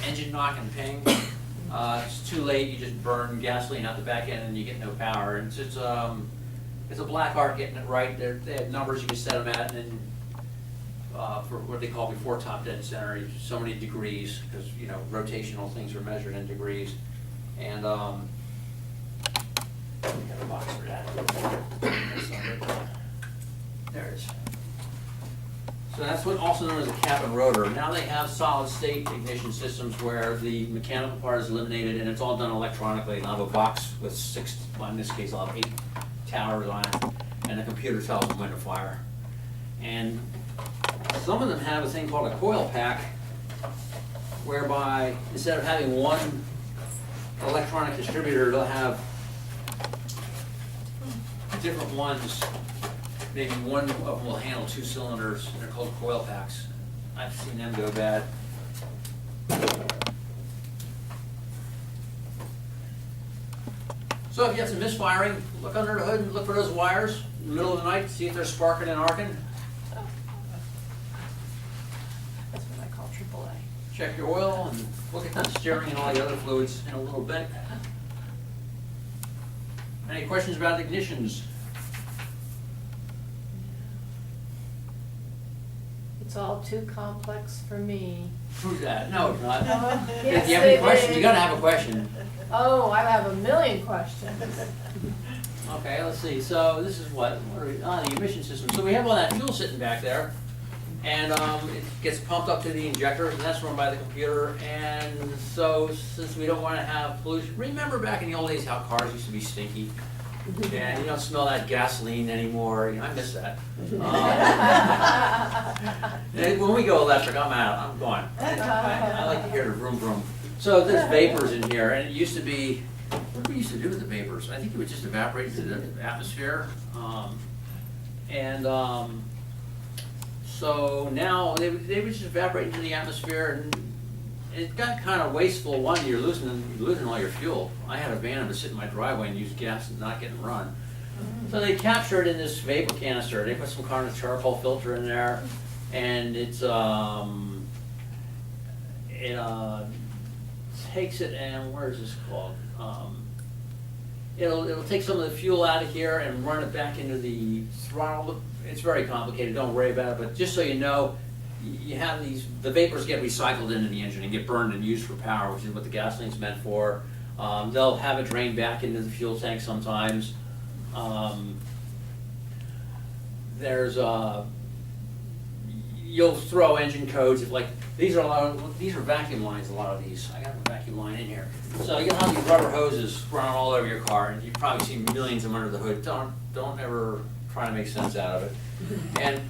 engine knock and ping. If it's too late, you just burn gasoline out the back end and you get no power. And it's a black art getting it right. They have numbers you can set them at, and then for what they call before top dead center, so many degrees, because rotational things are measured in degrees. And we got a box for that. There it is. So that's what also known as a cap and rotor. Now they have solid state ignition systems where the mechanical part is eliminated and it's all done electronically. And I'll have a box with 6, well, in this case I'll have 8 towers on it, and the computer tells them when to fire. And some of them have a thing called a coil pack, whereby instead of having one electronic distributor, they'll have different ones. Maybe one of them will handle 2 cylinders, and they're called coil packs. I've seen them go bad. So if you have some misfiring, look under the hood and look for those wires in the middle of the night, see if they're sparking and arcing. That's what I call AAA. Check your oil and look at the steering and all the other fluids in a little bit. Any questions about ignitions? It's all too complex for me. Who's that? No, it's not. Yes, If you have any it questions, you is. gotta have a question. Oh, I have a million questions. Okay, let's see, so this is what are we, the emission system. So we have all that fuel sitting back there, and it gets pumped up to the injector, and that's run by the computer. And so since we don't wanna have pollution, remember back in the old days how cars used to be stinky? And you don't smell that gasoline anymore, I miss that. And when we go electric, I'm out, I'm gone. I like to hear the vroom vroom. So there's vapors in here, and it used to be, what did we used to do with the vapors? I think it would just evaporate into the atmosphere. So now they would just evaporate into the atmosphere, and it got kind of wasteful. One, you're losing all your fuel. I had a van that would sit in my driveway and use gas and not getting run. So they capture it in this vapor canister. They put some kind of charcoal filter in there, and it's takes it, and where is this called? It'll take some of the fuel out of here and run it back into the throttle. It's very complicated, don't worry about it, but just so you know, you have the vapors get recycled into the engine and get burned and used for power, which is what the gasoline's meant for. They'll have it drain back into the fuel tank sometimes. You'll throw engine codes, if like, these are vacuum lines, a lot of these. I got a vacuum line in here. So you'll have these rubber hoses running all over your car, and you've probably seen millions of them under the hood. Don't ever try to make sense out of it. And,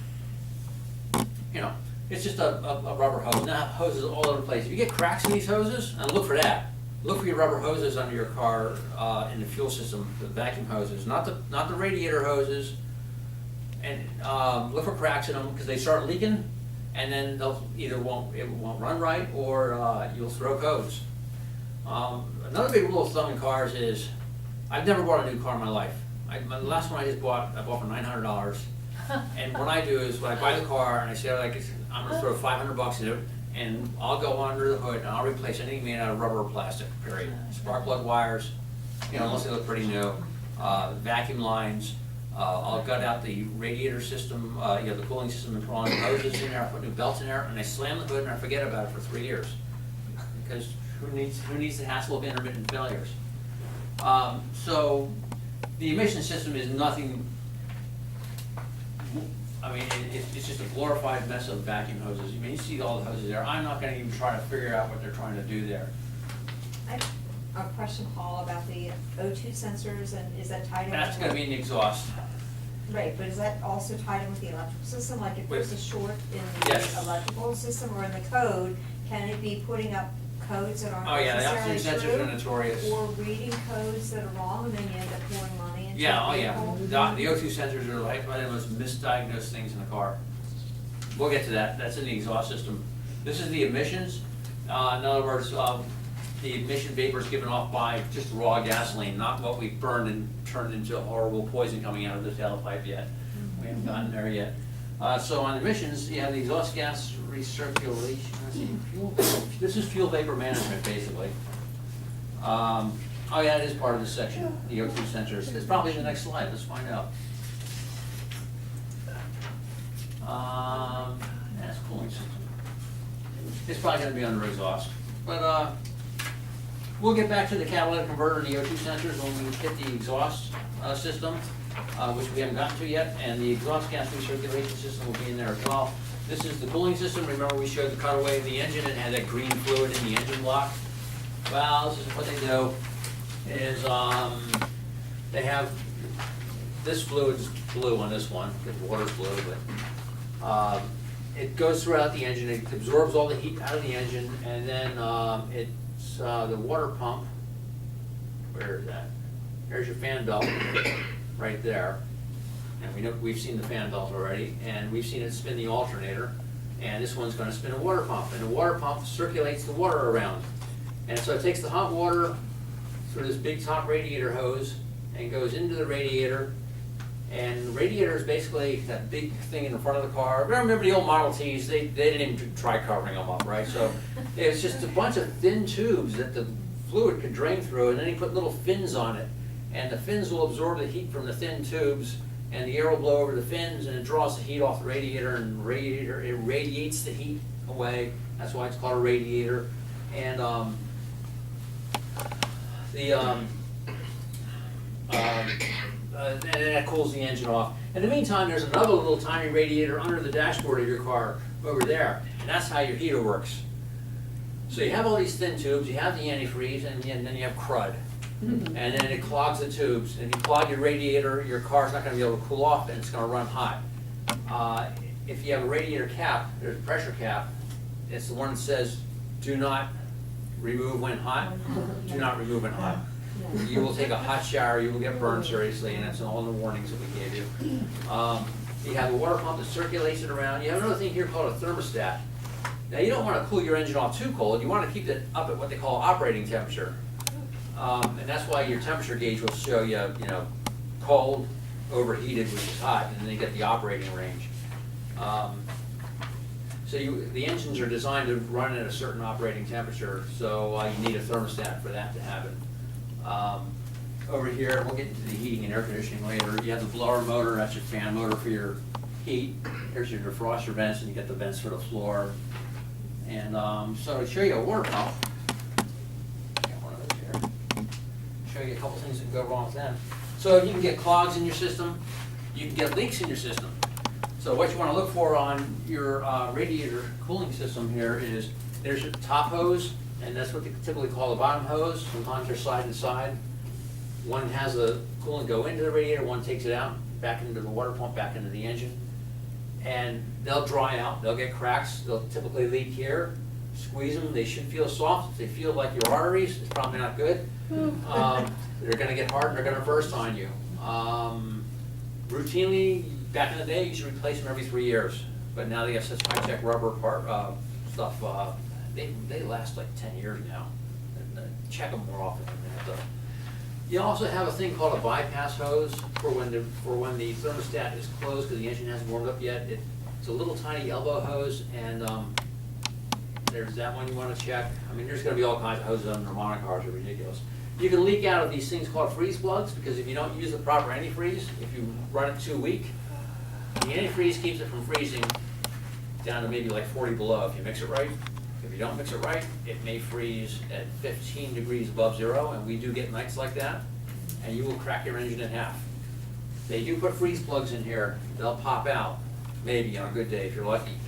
you know, it's just a rubber hose. Now hoses all over the place. If you get cracks in these hoses, and look for that. Look for your rubber hoses under your car in the fuel system, the vacuum hoses, not the radiator hoses. And look for cracks in them because they start leaking, and then it won't run right, or you'll throw codes. Another big rule of thumb in cars is I've never bought a new car in my life. The last one I bought for $900. And what I do is when I buy the car and I say I'm going to throw $500 in it, and I'll go under the hood and I'll replace anything made out of rubber or plastic. Period. Spark plug wires, unless they look pretty new. Vacuum lines. I'll gut out the radiator system, the cooling system, and put on hoses in there. I put new belts in there, and I slam the hood and I forget about it for 3 years. Because who needs the hassle of intermittent failures? So the emission system is nothing. I mean, it's just a glorified mess of vacuum hoses. You see all the hoses there. I'm not going to even try to figure out what they're trying to do there. I have a question, Paul, about the O2 sensors, and is that tied in? That's going to be in the exhaust. Right, but is that also tied in with the electrical system? Like if there's a short in Yes. the electrical system or in the code, can it be putting up codes that aren't Oh yeah, the necessarily O2 sensors are true? notorious. Or reading codes that are wrong, and then you end up pouring money into Yeah, oh the yeah. vehicle? The O2 sensors are like one of the most misdiagnosed things in the car. We'll get to that. That's in the exhaust system. This is the emissions. In other words, the emission vapor is given off by just raw gasoline, not what we've burned and turned into a horrible poison coming out of the tailpipe yet. We haven't gotten there yet. So on emissions, you have the exhaust gas recirculation. Let's see, this is fuel vapor management, basically. Oh yeah, it is part of this section, the O2 sensors. It's probably the next slide. Let's find out. That's cooling system. It's probably going to be under exhaust, but we'll get back to the catalytic converter and the O2 sensors when we hit the exhaust system, which we haven't gotten to yet, and the exhaust gas recirculation system will be in there as well. This is the cooling system. Remember we showed the cutaway of the engine and had that green fluid in the engine block? Well, this is what they do, is, they have, this fluid's blue on this one, the water's blue, but, it goes throughout the engine, it absorbs all the heat out of the engine, and then, it's, the water pump, where is that? There's your fan belt, right there. And we know, we've seen the fan belt already, and we've seen it spin the alternator, and this one's gonna spin a water pump, and the water pump circulates the water around. And so it takes the hot water through this big top radiator hose and goes into the radiator. And the radiator is basically that big thing in the front of the car. Remember the old Model Ts, they didn't even try covering them up, right? So it's just a bunch of thin tubes that the fluid could drain through, and then he put little fins on it. And the fins will absorb the heat from the thin tubes, and the air will blow over the fins, and it draws the heat off the radiator, and radiator, it radiates the heat away. That's why it's called a radiator. And and then that cools the engine off. In the meantime, there's another little tiny radiator under the dashboard of your car over there, and that's how your heater works. So you have all these thin tubes, you have the antifreeze, and then you have crud. And then it clogs the tubes, and if you clog your radiator, your car's not gonna be able to cool off, and it's gonna run hot. If you have a radiator cap, there's a pressure cap, it's the one that says, do not remove when hot, do not remove when hot. You will take a hot shower, you will get burned seriously, and that's all the warnings that we gave you. You have a water pump that circulates it around. You have another thing here called a thermostat. Now, you don't want to cool your engine off too cold. You want to keep it up at what they call operating temperature. And that's why your temperature gauge will show you, cold, overheated, which is hot, and then you get the operating range. The engines are designed to run at a certain operating temperature, so you need a thermostat for that to happen. Over here, we'll get into the heating and air conditioning later. You have the blower motor, that's your fan motor for your heat. Here's your defroster vents, and you get the vents for the floor. And so to show you a water pump, I got one of those here. Show you a couple things that can go wrong with them. So you can get clogs in your system, you can get leaks in your system. So what you want to look for on your radiator cooling system here is there's your top hose, and that's what they typically call the bottom hose. Sometimes they're side to side. One has the coolant go into the radiator, one takes it out, back into the water pump, back into the engine. And they'll dry out, they'll get cracks, they'll typically leak here. Squeeze them, they should feel soft. If they feel like your arteries, it's probably not good. They're gonna get hard and they're gonna burst on you. Routinely, back in the day, you should replace them every 3 years. But now they have such high-tech rubber stuff, they last like 10 years now. And check them more often than that. You also have a thing called a bypass hose for when the thermostat is closed because the engine hasn't warmed up yet. It's a little tiny elbow hose, and there's that one you want to check. I mean, there's going to be all kinds of hoses on Nirvana cars, they're ridiculous. You can leak out of these things called freeze plugs because if you don't use the proper antifreeze, if you run it too weak, the antifreeze keeps it from freezing down to maybe like 40 below if you mix it right. If you don't mix it right, it may freeze at 15 degrees above zero, and we do get nights like that, and you will crack your engine in half. They do put freeze plugs in here. They'll pop out, maybe on a good day if you're lucky.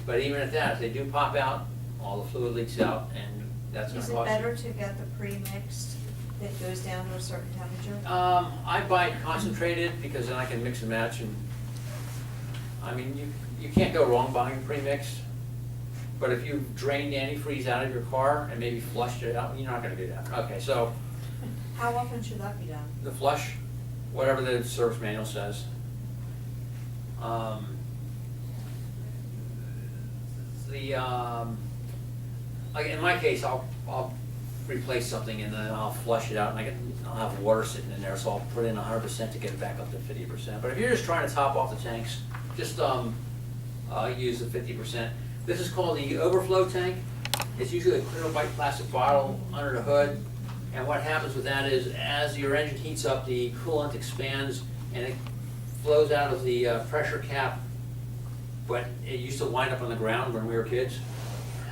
But even at that, if they do pop out, all the fluid leaks out, and that's going to cost you. Is it better to get the pre-mixed that goes down to a certain temperature? I buy it concentrated because then I can mix and match, and I mean, you can't go wrong buying pre-mixed. But if you drained antifreeze out of your car and maybe flushed it out, you're not gonna do that. Okay, so How often should that be done? the flush, whatever the service manual says. Like in my case, I'll replace something and then I'll flush it out, and I'll have water sitting in there, so I'll put in 100% to get it back up to 50%. But if you're just trying to top off the tanks, just use the 50%. This is called the Overflow Tank. It's usually a clear white plastic bottle under the hood. And what happens with that is as your engine heats up, the coolant expands and it flows out of the pressure cap. But it used to wind up on the ground when we were kids.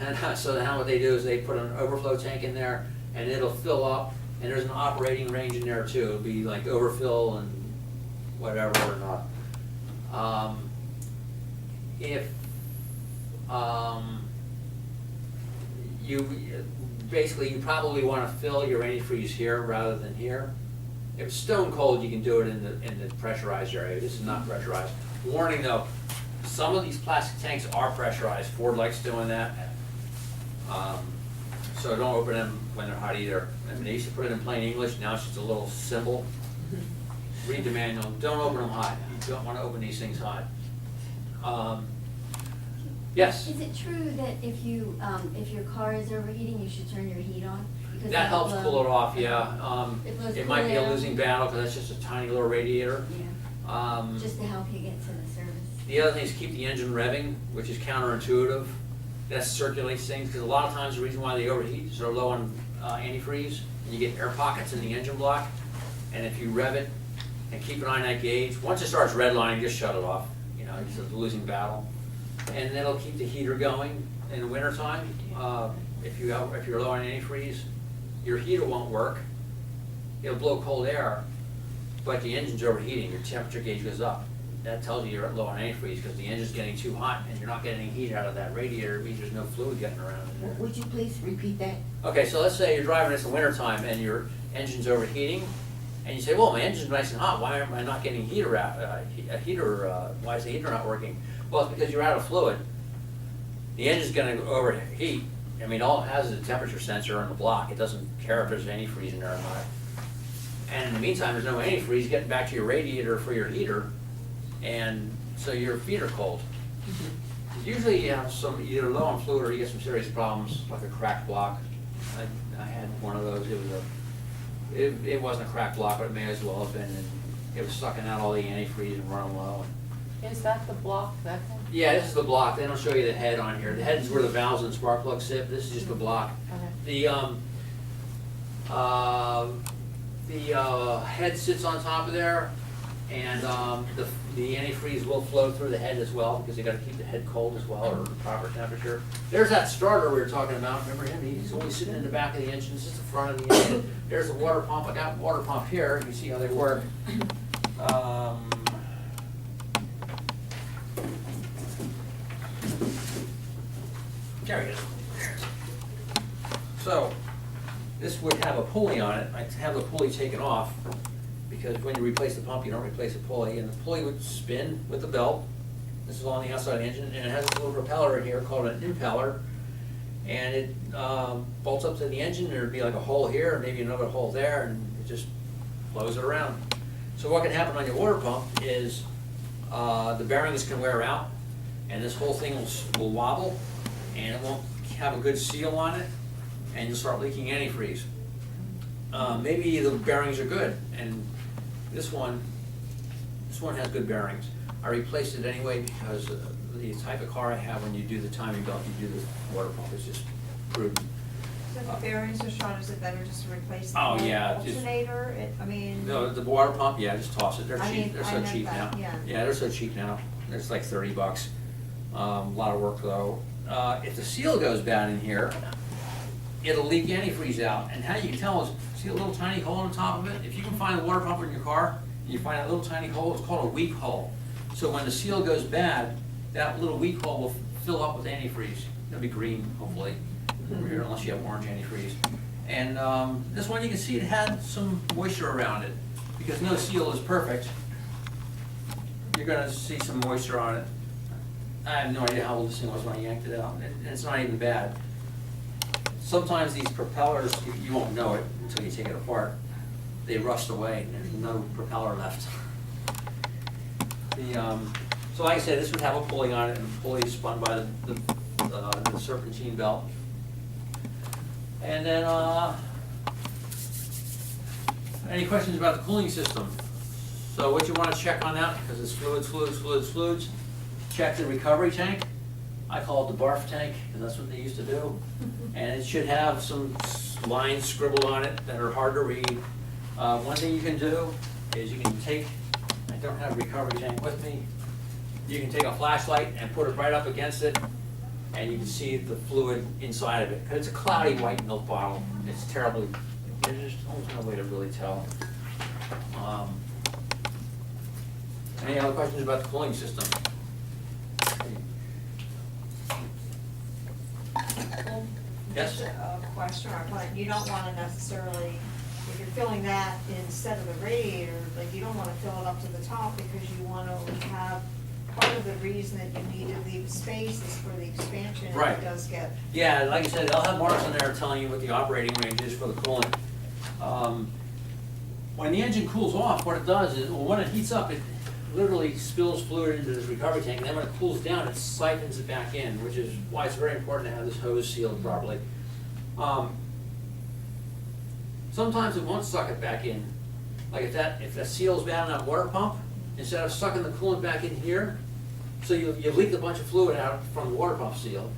And so now what they do is they put an overflow tank in there and it'll fill up. And there's an operating range in there too. It'll be like overfill and whatever or not. If basically, you probably wanna fill your antifreeze here rather than here. If it's stone cold, you can do it in the pressurized area. This is not pressurized. Warning though, some of these plastic tanks are pressurized. Ford likes doing that. So don't open them when they're hot either. And they used to put it in plain English, now it's just a little symbol. Read the manual, don't open them hot. You don't wanna open these things hot. Yes? Is it true that if your car is overheating, you should turn your heat on? Because That that'll helps blow- cool it off, yeah. It blows It might be a cool air. losing battle, because that's just a tiny little radiator. Yeah, just to help you get to the service. The other thing is keep the engine revving, which is counterintuitive. That circulates things, because a lot of times the reason why they overheat is they're low on antifreeze, and you get air pockets in the engine block. And if you rev it and keep an eye on that gauge, once it starts redlining, just shut it off. You know, it's a losing battle. And it'll keep the heater going in the wintertime. If you're low on antifreeze, your heater won't work. It'll blow cold air, but the engine's overheating, your temperature gauge goes up. That tells you you're low on antifreeze, because the engine's getting too hot and you're not getting any heat out of that radiator. It means there's no fluid getting around in there. Would you please repeat that? Okay, so let's say you're driving this in wintertime and your engine's overheating, and you say, well, my engine's nice and hot, why am I not getting heater out, why is the heater not working? Well, it's because you're out of fluid. The engine's gonna overheat. I mean, all it has is a temperature sensor on the block. It doesn't care if there's antifreeze in there or not. And in the meantime, there's no antifreeze getting back to your radiator for your heater, and so your feet are cold. Usually you have some, either low on fluid or you get some serious problems, like a cracked block. I had one of those. It wasn't a cracked block, but it may as well have been, and it was sucking out all the antifreeze and running low. Is that the block, that one? Yeah, this is the block. They don't show you the head on here. The head is where the valves and spark plugs sit. This is just the block. Okay. The head sits on top of there, and the antifreeze will flow through the head as well, because you got to keep the head cold as well, or the proper temperature. There's that starter we were talking about. Remember him? He's always sitting in the back of the engine. This is the front of the engine. There's the water pump. I got a water pump here. You can see how they work. There he is. So, this would have a pulley on it. I have the pulley taken off, because when you replace the pump, you don't replace the pulley, and the pulley would spin with the belt. This is on the outside of the engine, and it has a little propeller in here called an impeller, and it bolts up to the engine. There'd be like a hole here, and maybe another hole there, and it just blows it around. So what can happen on your water pump is the bearings can wear out, and this whole thing will wobble, and it won't have a good seal on it, and you'll start leaking antifreeze. Maybe the bearings are good, and this one has good bearings. I replaced it anyway because the type of car I have, when you do the timing belt, you do the water pump, it's just prudent. So if the bearings are shot, is it better just to replace the Oh, whole yeah, just- alternator? I mean. No, the water pump, yeah, just toss it. They're I cheap. mean, They're I so meant cheap now. that, yeah. Yeah, they're so cheap now. It's like $30. A lot of work though. If the seal goes bad in here, it'll leak antifreeze out. And how you can tell is, see a little tiny hole on the top of it? If you can find a water pump in your car, and you find a little tiny hole, it's called a weak hole. So when the seal goes bad, that little weak hole will fill up with antifreeze. It'll be green, hopefully, unless you have orange antifreeze. And this one, you can see it had some moisture around it. Because no seal is perfect, you're gonna see some moisture on it. I have no idea how old this thing was when I yanked it out, and it's not even bad. Sometimes these propellers, you won't know it until you take it apart. They rust away, and there's no propeller left. So like I said, this would have a pulley on it, and the pulley is spun by the Serpentine Belt. And then, any questions about the cooling system? So what you want to check on that, because it's fluids, check the recovery tank. I call it the barf tank, because that's what they used to do. And it should have some lines scribbled on it that are hard to read. One thing you can do is you can take, I don't have a recovery tank with me, you can take a flashlight and put it right up against it, and you can see the fluid inside of it. Because it's a cloudy white milk bottle. It's terribly, there's just almost no way to really tell. Any other questions about the cooling system? Yes? Just a question or a comment. You don't wanna necessarily, if you're filling that instead of the radiator, like, you don't wanna fill it up to the top because you wanna have, part of the reason that you need to leave space is for the expansion, and Right. it does get. Yeah, like I said, they'll have marks on there telling you what the operating range is for the coolant. When the engine cools off, what it does is, well, when it heats up, it literally spills fluid into this recovery tank, and then when it cools down, it siphons it back in, which is why it's very important to have this hose sealed properly. Sometimes it won't suck it back in. Like if that seal's bad on that water pump, instead of sucking the coolant back in here, so you leaked a bunch of fluid out from the water pump seal,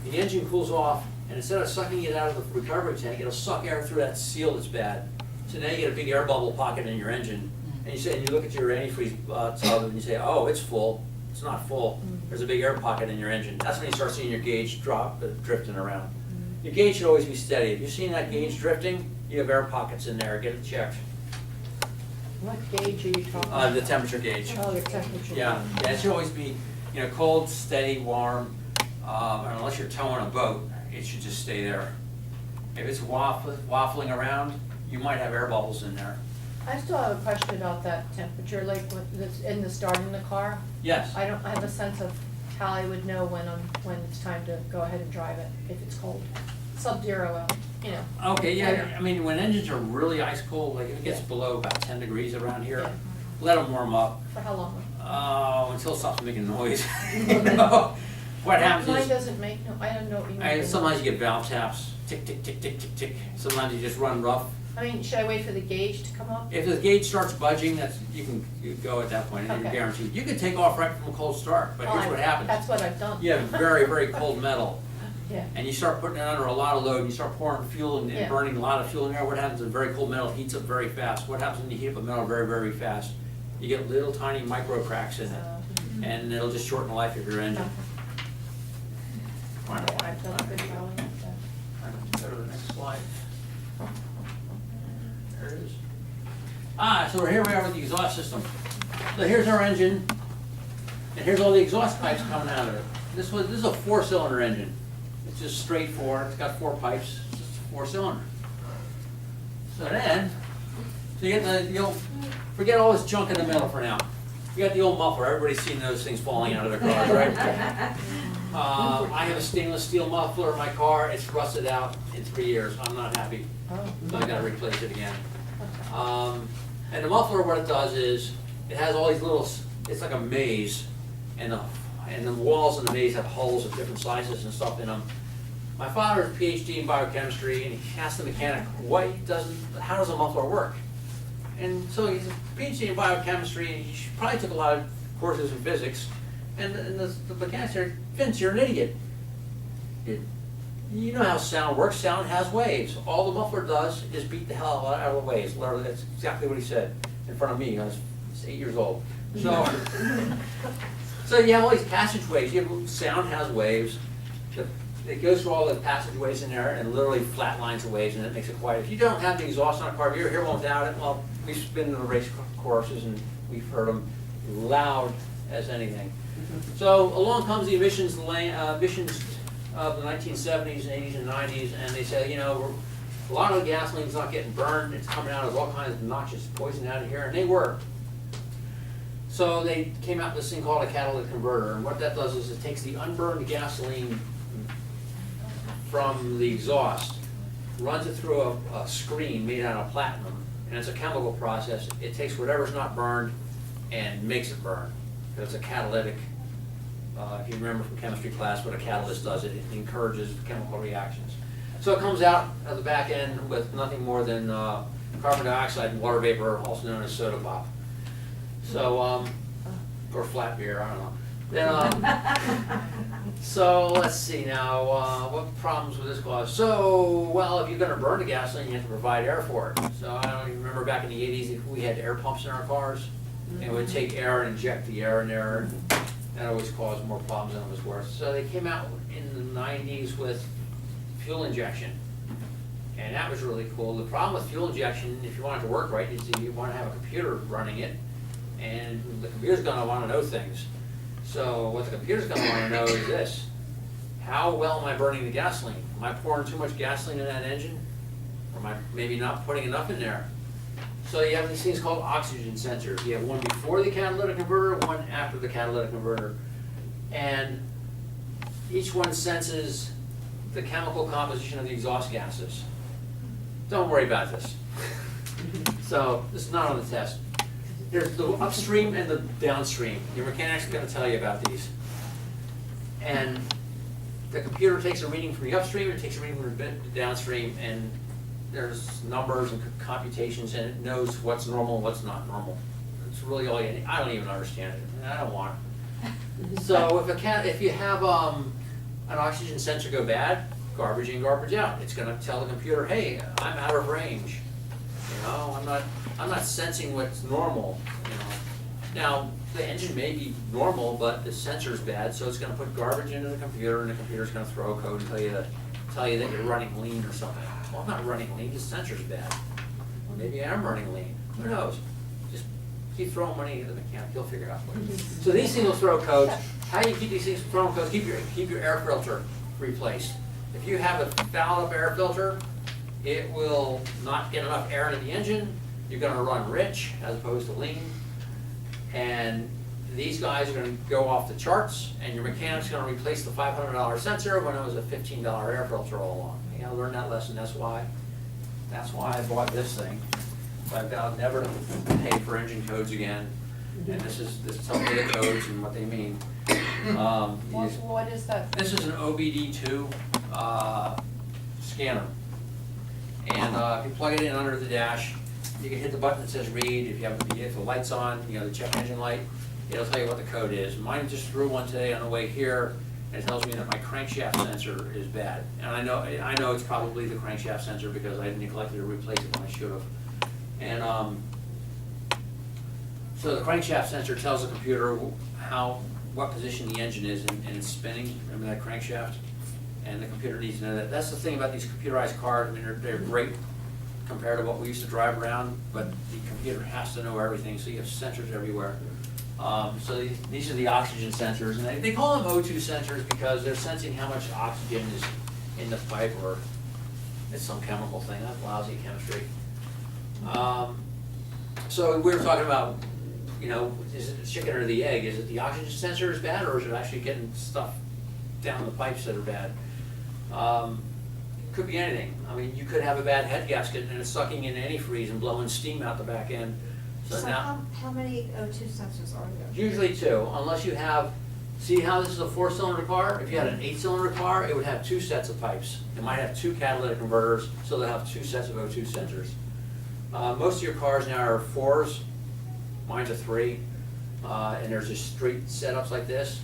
the engine cools off, and instead of sucking it out of the recovery tank, it'll suck air through that seal that's bad. So now you get a big air bubble pocket in your engine, and you look at your antifreeze tub and you say, oh, it's full. It's not full. There's a big air pocket in your engine. That's when you start seeing your gauge drifting around. Your gauge should always be steady. If you're seeing that gauge drifting, you have air pockets in there. Get it checked. What gauge are you talking about? The temperature gauge. Oh, the temperature. Yeah, it should always be, cold, steady, warm. Unless you're towing a boat, it should just stay there. If it's waffling around, you might have air bubbles in there. I still have a question about that temperature, like when it's in the starting the car. Yes. I don't have a sense of how I would know when it's time to go ahead and drive it, if it's cold. Sub-zero, Okay, yeah, I mean, when engines are really ice cold, like if it gets below about 10 degrees around here, let them warm up. For how long? Until it stops making noise. What happens Mine is, doesn't make, no, I don't know what you mean. sometimes you get valve taps, tick, tick, tick, tick, tick, tick. Sometimes you just run rough. I mean, should I wait for the gauge to come up? If the gauge starts budging, you go at that point, and you're Okay. guaranteed. You can take off right from a cold start, but here's what happens. That's what I've done. You have very, very cold metal, Yeah. and you start putting it under a lot of load, and you start pouring fuel and Yeah. burning a lot of fuel in there. What happens is very cold metal heats up very fast. What happens when you heat up a metal very, very fast? You get little tiny micro cracks in it, and it'll just shorten the life of your engine. Fine. I've done a good job with that. Go to the next slide. There it is. So here we are with the exhaust system. So here's our engine, and here's all the exhaust pipes coming out of it. This is a 4-cylinder engine. It's just straight 4. It's got 4 pipes. It's just a 4-cylinder. So you get the old, forget all this junk in the middle for now. You got the old muffler. Everybody's seen those things falling out of their cars, right? I have a stainless steel muffler in my car. It's rusted out in 3 years. I'm not happy. So I gotta replace it again. And the muffler, what it does is, it has all these little, it's like a maze, and the walls in the maze have holes of different sizes and stuff in them. My father is a PhD in biochemistry, and he asked the mechanic, how does a muffler work? And so he's a PhD in biochemistry, and he probably took a lot of courses in physics, and the mechanic said, Vince, you're an idiot. You know how sound works. Sound has waves. All the muffler does is beat the hell out of the waves. Literally, that's exactly what he said in front of me. I was 8 years old. So you have all these passageways. Sound has waves. It goes through all the passageways in there and literally flat lines the waves, and it makes it quiet. If you don't have the exhaust on a car, if you're here without it, well, we've been to the race courses and we've heard them loud as anything. So along comes the emissions of the 1970s and 80s and 90s, and they say, a lot of the gasoline's not getting burned, it's coming out of all kinds of noxious poison out of here, and they were. So they came out with this thing called a catalytic converter, and what that does is it takes the unburned gasoline from the exhaust, runs it through a screen made out of platinum, and it's a chemical process. It takes whatever's not burned and makes it burn. It's a catalytic. If you remember from chemistry class, what a catalyst does, it encourages chemical reactions. So it comes out of the back end with nothing more than carbon dioxide and water vapor, also known as Sodapop. So, or flat beer, I don't know. Then, so let's see now, what problems would this cause? So, well, if you're going to burn the gasoline, you have to provide air for it. So I don't even remember back in the 80s if we had air pumps in our cars, and it would take air and inject the air in there. That always caused more problems than it was worth. So they came out in the 90s with fuel injection. And that was really cool. The problem with fuel injection, if you want it to work right, is you want to have a computer running it. And the computer's going to want to know things. So what the computer's going to want to know is this. how well am I burning the gasoline? Am I pouring too much gasoline in that engine? Or am I maybe not putting enough in there? So you have these things called oxygen sensors. You have one before the catalytic converter, one after the catalytic converter. And each one senses the chemical composition of the exhaust gases. Don't worry about this. So this is not on the test. There's the upstream and the downstream. Your mechanic's gonna tell you about these. And the computer takes a reading from the upstream, and it takes a reading from the downstream, and there's numbers and computations, and it knows what's normal and what's not normal. It's really all you need. I don't even understand it, and I don't want it. So if you have an oxygen sensor go bad, garbage in, garbage out. It's gonna tell the computer, hey, I'm out of range. You know, I'm not sensing what's normal, you know. Now, the engine may be normal, but the sensor's bad, so it's gonna put garbage into the computer, and the computer's gonna throw a code and tell you that you're running lean or something. Well, I'm not running lean, the sensor's bad. Well, maybe I am running lean, who knows? Just keep throwing money into the mechanic, he'll figure out what it is. So these things will throw codes. How do you keep these things from throwing codes? Keep your air filter replaced. If you have a fouled up air filter, it will not get enough air into the engine. You're gonna run rich as opposed to lean. And these guys are gonna go off the charts, and your mechanic's gonna replace the $500 sensor when it was a $15 air filter all along. You gotta learn that lesson, that's why I bought this thing. So I've vowed never to pay for engine codes again, and this tells me the codes and what they mean. What is that? This is an OBD2 scanner. And if you plug it in under the dash, you can hit the button that says read. If the light's on, you know, the check engine light, it'll tell you what the code is. Mine just threw one today on the way here, and it tells me that my crankshaft sensor is bad. And I know it's probably the crankshaft sensor because I neglected to replace it when I should have. And so the crankshaft sensor tells the computer what position the engine is and it's spinning. Remember that crankshaft? And the computer needs to know that. That's the thing about these computerized cars. I mean, they're great compared to what we used to drive around, but the computer has to know everything, so you have sensors everywhere. So these are the oxygen sensors, and they call them O2 sensors because they're sensing how much oxygen is in the pipe, or it's some chemical thing. That's lousy chemistry. So we were talking about, you know, is it the chicken or the egg? Is it the oxygen sensor is bad, or is it actually getting stuff down the pipes that are bad? Could be anything. I mean, you could have a bad head gasket and it's sucking in antifreeze and blowing steam out the back end. So how many O2 sensors are there? Usually two, unless you have, see how this is a 4-cylinder car? If you had an 8-cylinder car, it would have 2 sets of pipes. It might have 2 catalytic converters, so they'll have 2 sets of O2 sensors. Most of your cars now are 4s, mine's a 3, and there's just straight setups like this.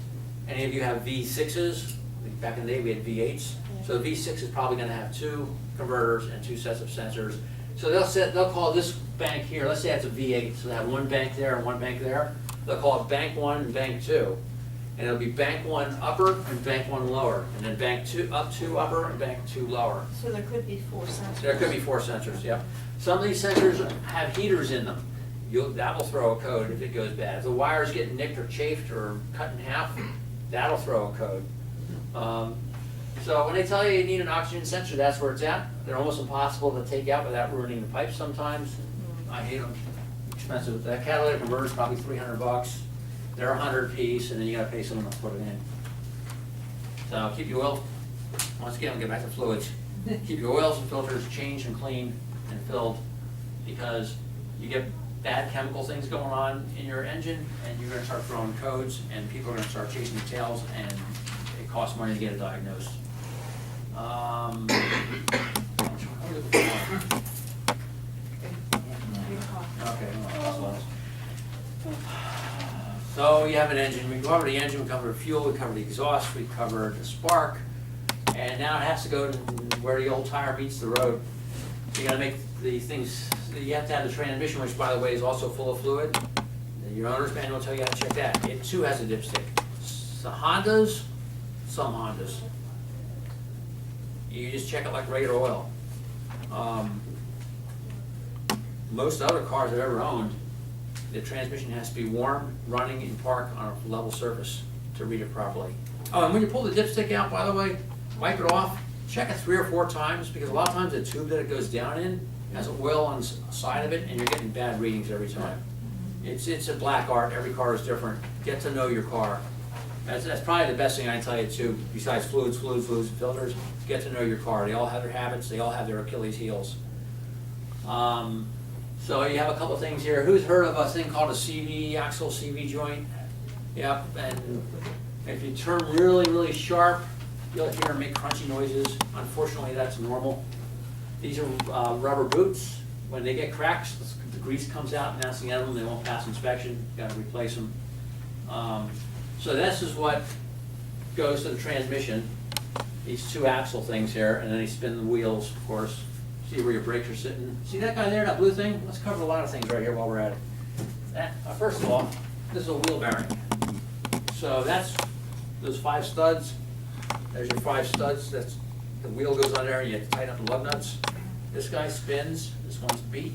Any of you have V6s? Back in the day we had V8s. So the V6 is probably gonna have 2 converters and 2 sets of sensors. So they'll call this bank here, let's say it's a V8, so they have 1 bank there and 1 bank there. They'll call it bank 1 and bank 2. And it'll be bank 1 upper and bank 1 lower, and then bank 2 upper and bank 2 lower. So there could be 4 sensors. There could be 4 sensors, yep. Some of these sensors have heaters in them. That will throw a code if it goes bad. If the wires get nicked or chafed or cut in half, that'll throw a code. So when they tell you you need an oxygen sensor, that's where it's at. They're almost impossible to take out without ruining the pipes sometimes. I hate them. Expensive. That catalytic converter is probably $300. They're 100 piece, and then you gotta pay someone to put it in. So keep your oil, once again, we'll get back to fluids. Keep your oils and filters changed and cleaned and filled, because you get bad chemical things going on in your engine, and you're gonna start throwing codes, and people are gonna start chasing your tails, and it costs money to get it diagnosed. Okay. So you have an engine. We covered the engine, we covered fuel, we covered the exhaust, we covered the spark, and now it has to go to where the old tire meets the road. You gotta make the things. You have to have the transmission, which by the way is also full of fluid. Your owner's manual will tell you how to check that. It too has a dipstick. The Hondas, some Hondas, you just check it like regular oil. Most other cars I've ever owned, the transmission has to be warm, running in park on a level surface to read it properly. Oh, and when you pull the dipstick out, by the way, wipe it off, check it 3 or 4 times, because a lot of times the tube that it goes down in has oil on the side of it, and you're getting bad readings every time. It's a black art, every car is different. Get to know your car. That's probably the best thing I can tell you too, besides fluids, and filters. Get to know your car. They all have their habits, they all have their Achilles heels. So you have a couple things here. Who's heard of a thing called a CV, axle CV joint? Yep, and if you turn really, really sharp, you'll hear them make crunchy noises. Unfortunately, that's normal. These are rubber boots. When they get cracks, the grease comes out, and that's the end of them. They won't pass inspection. Got to replace them. So this is what goes to the transmission. These 2 axle things here, and then they spin the wheels, of course. See where your brakes are sitting. See that guy there, that blue thing? Let's cover a lot of things right here while we're at it. First of all, this is a wheel bearing. So that's those 5 studs. There's your 5 studs. That's the wheel goes on there, and you tighten up the lug nuts. This guy spins. This one's beat.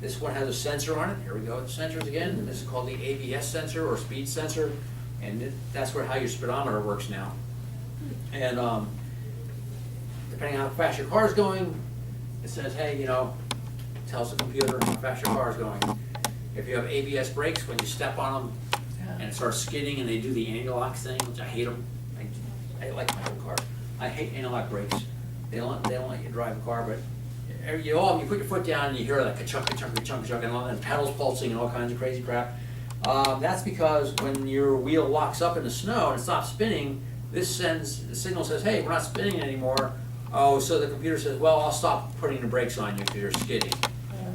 This one has a sensor on it. Here we go. The sensors again. And this is called the ABS sensor or speed sensor, and that's where how your speedometer works now. And depending on how fast your car is going, it says, hey, you know, tells the computer how fast your car is going. If you have ABS brakes, when you step on them and it starts skidding and they do the anti-lock thing, which I hate them. I like my old car. I hate anti-lock brakes. They don't let you drive a car, but you put your foot down and you hear like ka-chunk, ka-chunk, ka-chunk, ka-chunk, and pedals pulsing and all kinds of crazy crap. That's because when your wheel locks up in the snow and it stops spinning, the signal says, hey, we're not spinning anymore. Oh, so the computer says, well, I'll stop putting the brakes on you because you're skidding.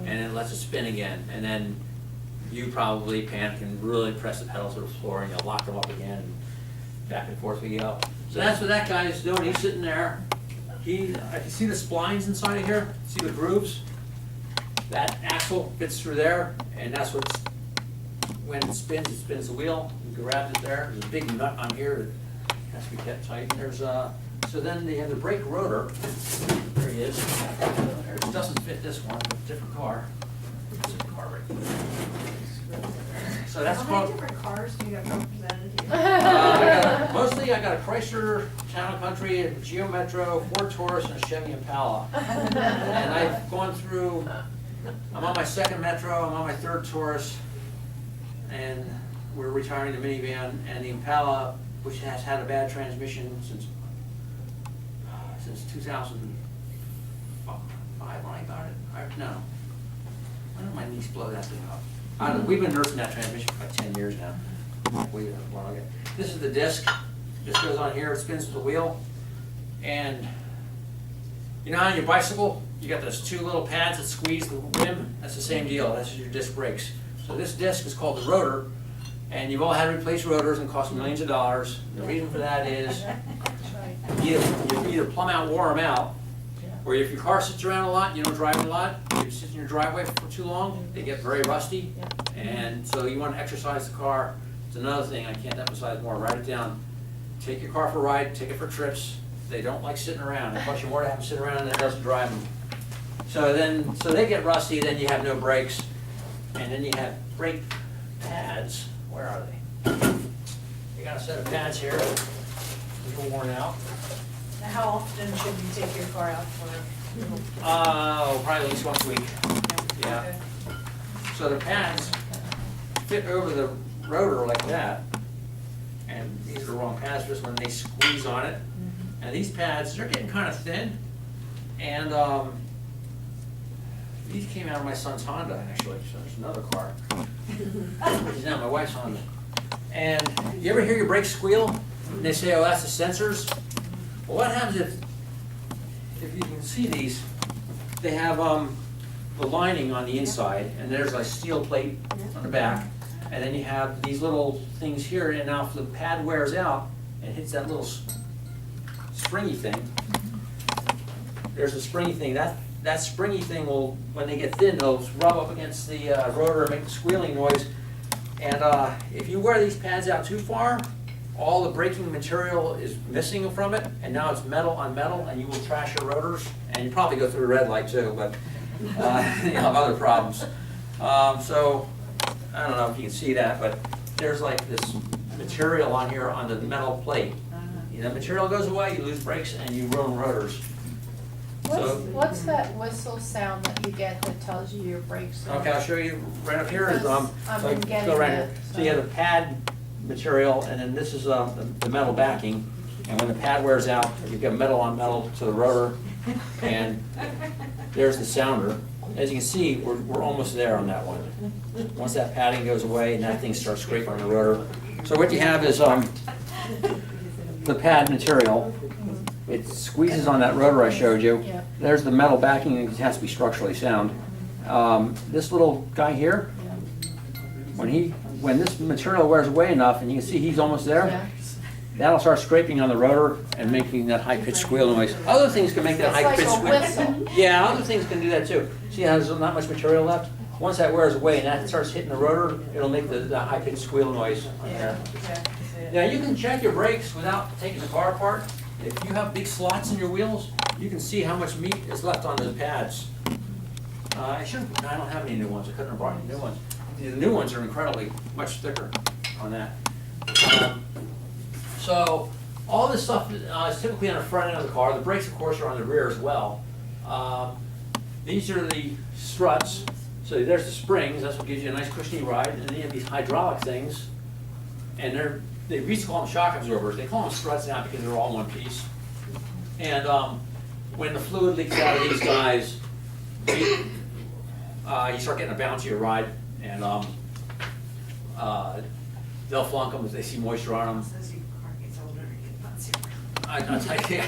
And it lets it spin again. And then you probably panic and really press the pedals to the floor and you'll lock them up again. And back and forth we go. So that's what that guy is doing. He's sitting there. I can see the splines inside of here. See the grooves? That axle fits through there, and that's what's, when it spins the wheel. You grab it there. There's a big nut on here that has to be kept tight. So then they have the brake rotor. There he is. It doesn't fit this one, but different car. Different car right there. So that's How many called. different cars do you have represented here? Mostly I got a Chrysler Town & Country, a Geo Metro, Ford Taurus, and a Chevy Impala. And I've gone through, I'm on my 2nd Metro, I'm on my 3rd Taurus, and we're retiring the minivan, and the Impala, which has had a bad transmission since 2005 when I got it. No. When did my niece blow that thing up? We've been nursing that transmission for like 10 years now. This is the disc. This goes on here, it spins with the wheel. And you know how on your bicycle, you got those 2 little pads that squeeze the rim? That's the same deal, that's your disc brakes. So this disc is called the rotor, and you've all had to replace rotors and it costs millions of dollars. The reason for that is you either plumb out, wore them out, or if your car sits around a lot, you don't drive a lot, you sit in your driveway for too long, they get very rusty. And so you want to exercise the car. It's another thing I can't emphasize more. Write it down. Take your car for a ride, take it for trips. They don't like sitting around. It costs you more to have them sit around than it does to drive them. So they get rusty, then you have no brakes. And then you have brake pads. Where are they? You got a set of pads here. They're worn out. Now, how often should you take your car out for? Probably at least once a week. Yeah. Okay. So the pads fit over the rotor like that, and these are the wrong pads for this one. They squeeze on it, and these pads, they're getting kind of thin, and these came out of my son's Honda actually. So there's another car, which is now my wife's Honda. And you ever hear your brakes squeal? And they say, oh, that's the sensors. Well, what happens if you can see these? They have the lining on the inside, and there's a steel plate on the back, and then you have these little things here, and now if the pad wears out and hits that little springy thing, there's a springy thing. That springy thing will, when they get thin, they'll rub up against the rotor and make the squealing noise. And if you wear these pads out too far, all the braking material is missing from it, and now it's metal on metal, and you will trash your rotors, and you probably go through a red light too, but you'll have other problems. So, I don't know if you can see that, but there's like this material on here on the metal plate, That material goes away, you lose brakes, and you ruin rotors. So- What's that whistle sound that you get that tells you your brakes are? Okay, I'll show you right up here is, I've so been getting go right that, here. So you have the pad material, and then this is, the metal backing. And when the pad wears out, you get metal on metal to the rotor, and there's the sounder. As you can see, we're almost there on that one. Once that padding goes away and that thing starts scraping on the rotor. So what you have is, the pad material. It squeezes on that rotor I showed you. Yeah. There's the metal backing, it has to be structurally sound. This little guy here, when this material wears away enough, and you can see he's almost there, Yeah. that'll start scraping on the rotor and making that high-pitched squeal noise. Other things can make that It's like high-pitched a squeal. whistle. Yeah, other things can do that too. See how there's not much material left? Once that wears away and that starts hitting the rotor, it'll make the high-pitched squeal noise on there. Now, you can check your brakes without taking the car apart. If you have big slots in your wheels, you can see how much meat is left on the pads. I don't have any new ones, I couldn't have brought any new ones. The new ones are incredibly much thicker on that. So, all this stuff is typically on the front end of the car. The brakes, of course, are on the rear as well. These are the struts. So there's the springs, that's what gives you a nice cushiony ride. And then you have these hydraulic things, and they used to call them shock absorbers. They call them struts now because they're all one piece. And when the fluid leaks out of these guys, you start getting a bouncier ride, and they'll flunk them if they see moisture on them. As your car gets older, you get bouncy. I'll tell you,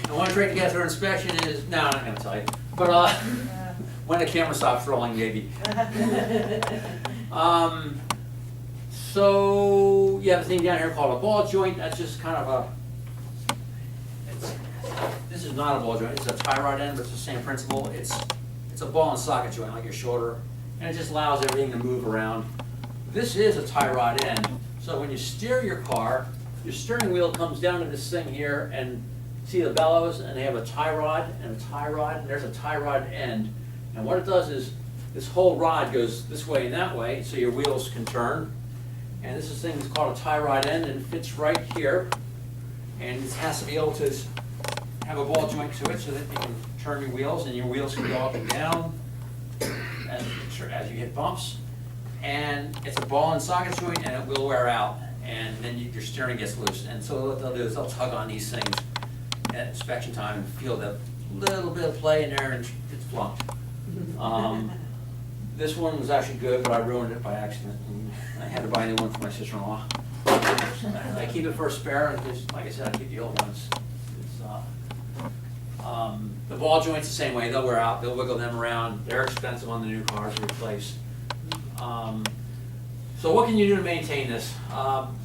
the one trick to get through inspection is, no, I'm not gonna tell you, but when the camera stops rolling, maybe. So you have a thing down here called a ball joint. That's just kind of this is not a ball joint, it's a tie rod end, but it's the same principle. It's a ball and socket joint like your shoulder, and it just allows everything to move around. This is a tie rod end, so when you steer your car, your steering wheel comes down to this thing here, and see the bellows, and they have a tie rod and a tie rod, and there's a tie rod end. And what it does is, this whole rod goes this way and that way, so your wheels can turn. And this is thing that's called a tie rod end, and it fits right here. And it has to be able to have a ball joint to it so that you can turn your wheels, and your wheels can go up and down as you hit bumps. And it's a ball and socket joint, and it will wear out, and then your steering gets loose. And so what they'll do is they'll tug on these things at inspection time and feel that little bit of play in there, and it's flunked. This one was actually good, but I ruined it by accident. And I had to buy a new one for my sister-in-law. I keep it for a spare, and just, like I said, I keep the old ones. The ball joints the same way, they'll wear out, they'll wiggle them around. They're expensive on the new cars to replace. So what can you do to maintain this?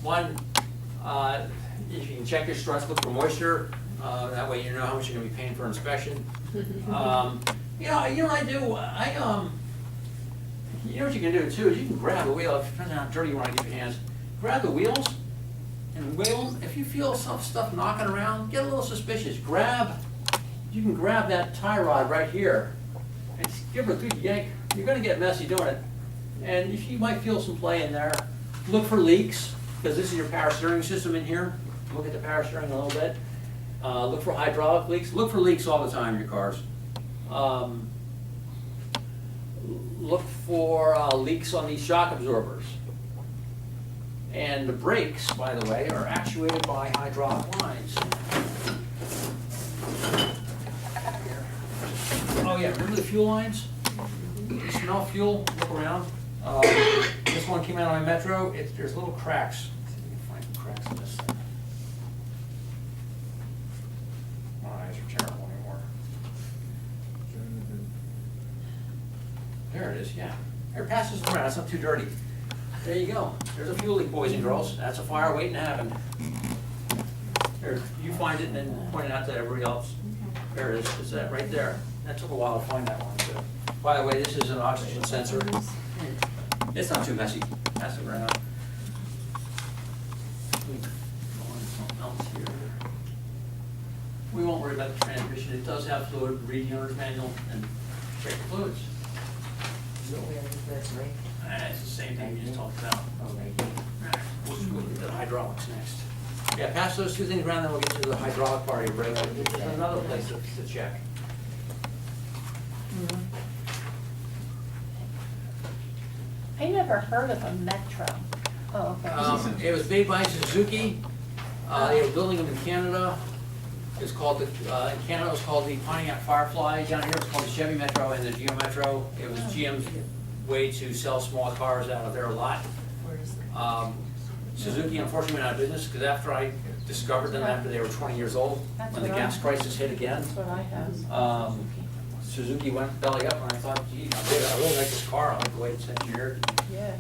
One, if you can check your struts, look for moisture. That way you know how much you're gonna be paying for inspection. You know what I do? You know what you can do too, is you can grab the wheel, depending on how dirty you wanna get your hands. Grab the wheels and wiggle them. If you feel some stuff knocking around, get a little suspicious. You can grab that tie rod right here and just give it a good yank. You're gonna get messy doing it. And you might feel some play in there. Look for leaks, because this is your power steering system in here. Look at the power steering a little bit. Look for hydraulic leaks. Look for leaks all the time in your cars. Look for leaks on these shock absorbers. And the brakes, by the way, are actuated by hydraulic lines. Oh yeah, remember the fuel lines? You smell fuel, look around. This one came out on my Metro, there's little cracks. Let's see if we can find some cracks in this thing. My eyes are terrible anymore. There it is, yeah. There, pass this around, it's not too dirty. There you go. There's a fuel leak, boys and girls. That's a fire waiting to happen. There, you find it and then point it out to everybody else. There it is, it's that right there. That took a while to find that one too. By the way, this is an oxygen sensor. It's not too messy. Pass it around. Something else here. We won't worry about the transmission. It does have fluid, read the owner's manual and check the fluids. It's the same thing we just talked about. Oh, right. We'll just look at the hydraulics next. Yeah, pass those two things around, then we'll get to the hydraulic part of your brake, which is another place to check. I never heard of a Metro. Oh, okay. It was made by Suzuki. They were building them in Canada. It's called in Canada it was called the Pontiac Firefly. Down here it's called the Chevy Metro and the Geo Metro. It was GM's way to sell small cars out of their lot. Suzuki unfortunately went out of business because after I discovered them after they were 20 years old, That's when the what I- gas crisis hit again, That's what I have. Suzuki went belly up and I thought, gee, I really like this car. I like the way it's engineered. Yeah,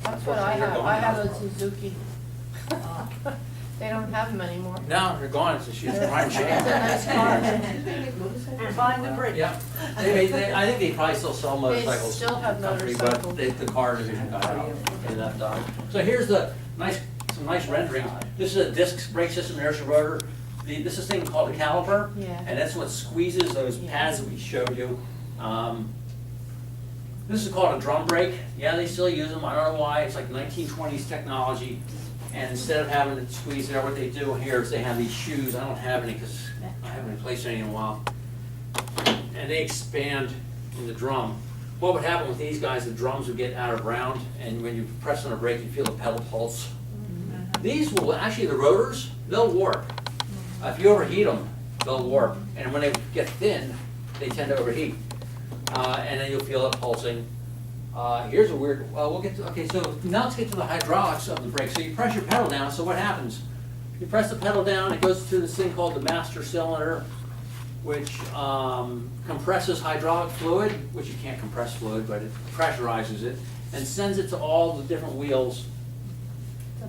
that's what I Unfortunately, they're have. gone I have now. a Suzuki. They don't have them anymore. Now they're gone. It's a she's prime It's a shame. nice car. Find the bridge. Yeah, I think they probably still sell motorcycles. still have company, motorcycles. But the car division got out. They left on. So here's some nice renderings. This is a disc brake system, there's your rotor. This is a thing called a caliper. Yeah. And that's what squeezes those pads that we showed you. This is called a drum brake. Yeah, they still use them. I don't know why. It's like 1920s technology. And instead of having it squeeze there, what they do here is they have these shoes. I don't have any because I haven't replaced any in a while. And they expand in the drum. What would happen with these guys, the drums would get out of round, and when you press on a brake, you feel the pedal pulse. These will, actually the rotors, they'll warp. If you overheat them, they'll warp. And when they get thin, they tend to overheat. And then you'll feel it pulsing. Here's a weird, well, we'll get to, okay, so now let's get to the hydraulics of the brake. So you press your pedal down, so what happens? You press the pedal down, it goes to this thing called the master cylinder, which compresses hydraulic fluid, which you can't compress fluid, but it pressurizes it, and sends it to all the different wheels,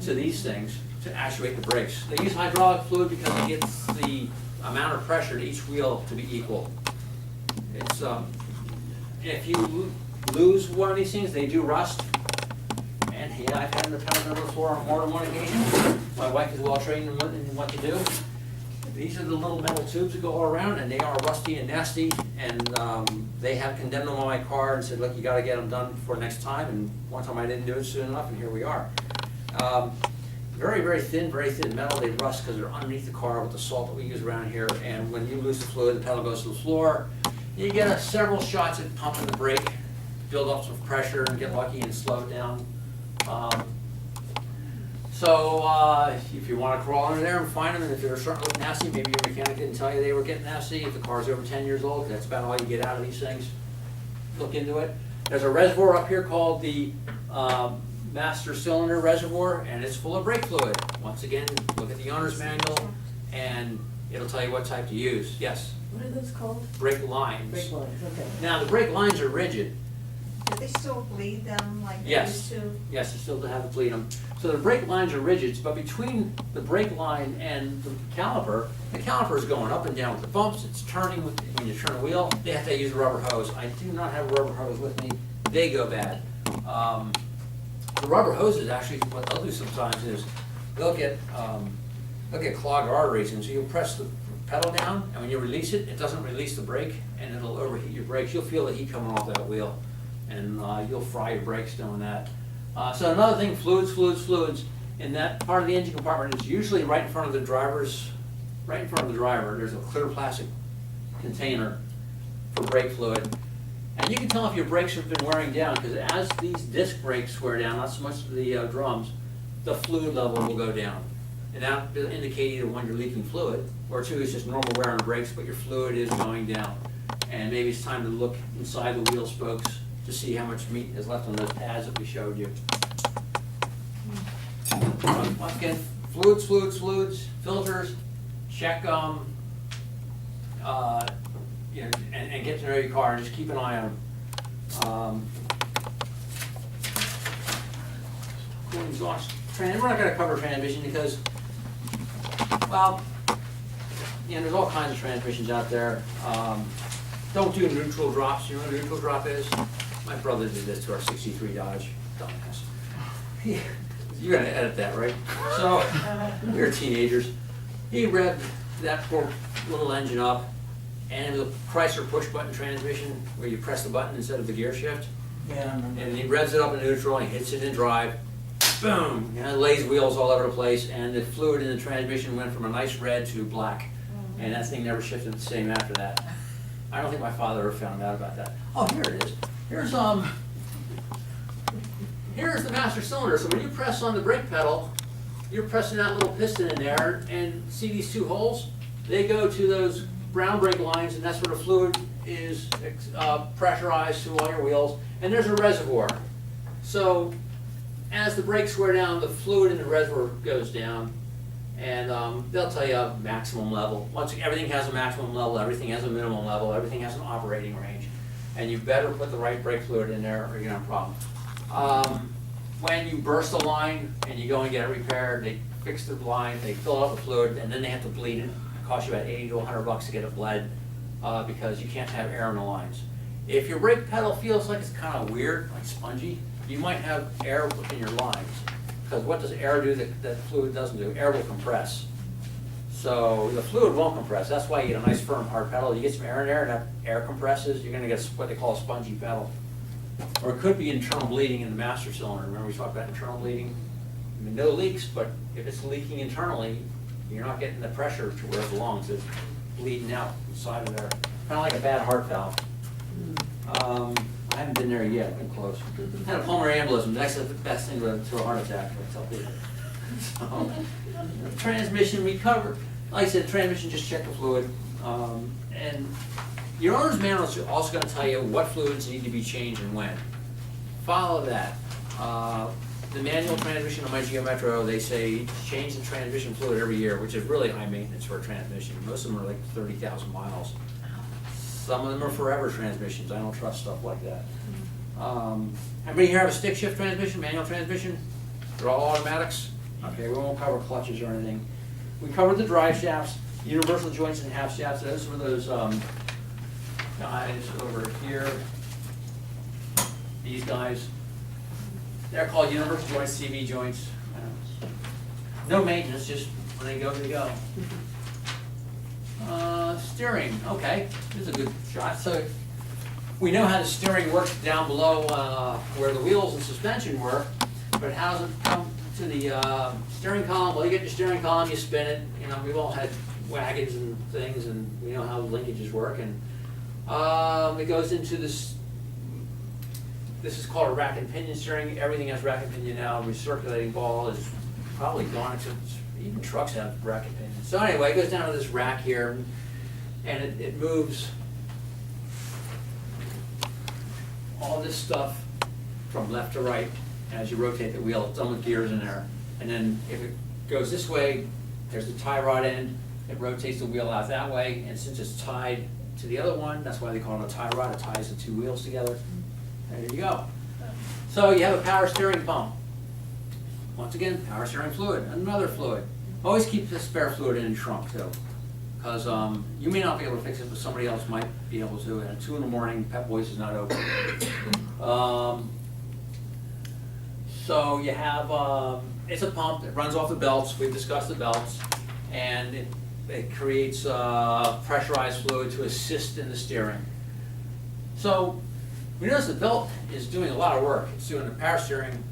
to these things, to actuate the brakes. They use hydraulic fluid because it gets the amount of pressure to each wheel to be equal. It's, if you lose one of these things, they do rust. And yeah, I've had them depend on before on more than one occasion. My wife is well trained in what to do. These are the little metal tubes that go all around, and they are rusty and nasty. And they have condemned them on my car and said, look, you gotta get them done before next time. And one time I didn't do it soon enough, and here we are. Very, very thin metal. They rust because they're underneath the car with the salt that we use around here. And when you lose the fluid, the pedal goes to the floor. You get several shots at pumping the brake, build up some pressure and get lucky and slow it down. If you want to crawl under there and find them, and if they're starting to look nasty, maybe your mechanic didn't tell you they were getting nasty. If the car's over 10 years old, that's about all you get out of these things. Look into it. There's a reservoir up here called the master cylinder reservoir, and it's full of brake fluid. Once again, look at the owner's manual, and it'll tell you what type to use. Yes? What are those called? Brake lines. Brake lines, okay. Now, the brake lines are rigid. Do they still bleed them like they Yes. used to? Yes, you still have to bleed them. So the brake lines are rigid, but between the brake line and the caliper is going up and down with the bumps. It's turning when you turn the wheel. They have to use a rubber hose. I do not have a rubber hose with me. They go bad. The rubber hoses, actually, what they'll do sometimes is they'll get clogged arteries, and so you press the pedal down, and when you release it, it doesn't release the brake, and it'll overheat your brakes. You'll feel the heat coming off that wheel, and you'll fry your brakes doing that. So another thing, fluids. In that part of the engine compartment, it's usually right in front of the driver. There's a clear plastic container for brake fluid. And you can tell if your brakes have been wearing down, because as these disc brakes wear down, not so much the drums, the fluid level will go down. And that will indicate either one, you're leaking fluid, or two, it's just normal wear on the brakes, but your fluid is going down. And maybe it's time to look inside the wheel spokes to see how much meat is left on those pads that we showed you. Once again, fluids, filters, check and get to know your car and just keep an eye on them. Cooling exhaust. We're not going to cover transmission because, well, there's all kinds of transmissions out there. Don't do neutral drops. You know what a neutral drop is? My brother did this to our 63 Dodge. Dumbass. You're going to edit that, right? So, we were teenagers. He revved that poor little engine up, and it was a Chrysler push-button transmission where you press the button instead of the gear shift. Yeah, I remember. And he revs it up in neutral, and he hits it in drive, boom, you know, it lays wheels all over the place, and the fluid in the transmission went from a nice red to black. And that thing never shifted the same after that. I don't think my father ever found out about that. Oh, here it is. Here's the master cylinder. So when you press on the brake pedal, you're pressing that little piston in there, and see these two holes? They go to those brown brake lines, and that's where the fluid is pressurized to all your wheels. And there's a reservoir. So as the brakes wear down, the fluid in the reservoir goes down, and they'll tell you a maximum level. Once everything has a maximum level, everything has a minimum level, everything has an operating range, and you better put the right brake fluid in there, or you're gonna have a problem. When you burst a line and you go and get it repaired, they fix the line, they fill it up with fluid, and then they have to bleed it. It costs you about $80 to $100 to get it bled, because you can't have air in the lines. If your brake pedal feels like it's kind of weird, like spongy, you might have air within your lines. Because what does air do that fluid doesn't do? Air will compress. So the fluid won't compress. That's why you get a nice firm hard pedal. You get some air in there and that air compresses, you're gonna get what they call a spongy pedal. Or it could be internal bleeding in the master cylinder. Remember we talked about internal bleeding? I mean, no leaks, but if it's leaking internally, you're not getting the pressure to where it belongs. It's bleeding out the side of there. Kind of like a bad heart valve. I haven't been there yet, I've been close. I had a pulmonary embolism, that's the best thing to a heart attack, I tell people. So, transmission, we covered, like I said, transmission, just check the fluid. And your owner's manual is also gonna tell you what fluids need to be changed and when. Follow that. The manual transmission on my Geo Metro, they say change the transmission fluid every year, which is really high maintenance for a transmission. Most of them are like 30,000 miles. Some of them are forever transmissions. I don't trust stuff like that. Everybody here have a stick shift transmission, manual transmission? They're all automatics? Okay, we won't cover clutches or anything. We covered the drive shafts, universal joints and half shafts. Those were those guys over here. These guys. They're called universal joints, CV joints. No maintenance, just when they go, they go. Steering, okay, this is a good shot. So we know how the steering works down below where the wheels and suspension work, but how does it come to the steering column? Well, you get your steering column, you spin it. You know, we've all had wagons and things, and we know how linkages work. And it goes into this. This is called a rack and pinion steering. Everything has rack and pinion now. Recirculating ball is probably gone. Even trucks have rack and pinion. So anyway, it goes down to this rack here, and it moves all this stuff from left to right as you rotate the wheel. It's done with gears in there. And then if it goes this way, there's the tie rod end. It rotates the wheel out that way, and since it's tied to the other one, that's why they call it a tie rod. It ties the two wheels together. There you go. So you have a power steering pump. Once again, power steering fluid, another fluid. Always keep the spare fluid in your trunk too, because you may not be able to fix it, but somebody else might be able to. And at 2 in the morning, Pep Boys is not open. So you have, it's a pump that runs off the belts. We've discussed the belts, and it creates pressurized fluid to assist in the steering. So we notice the belt is doing a lot of work. It's doing the power steering,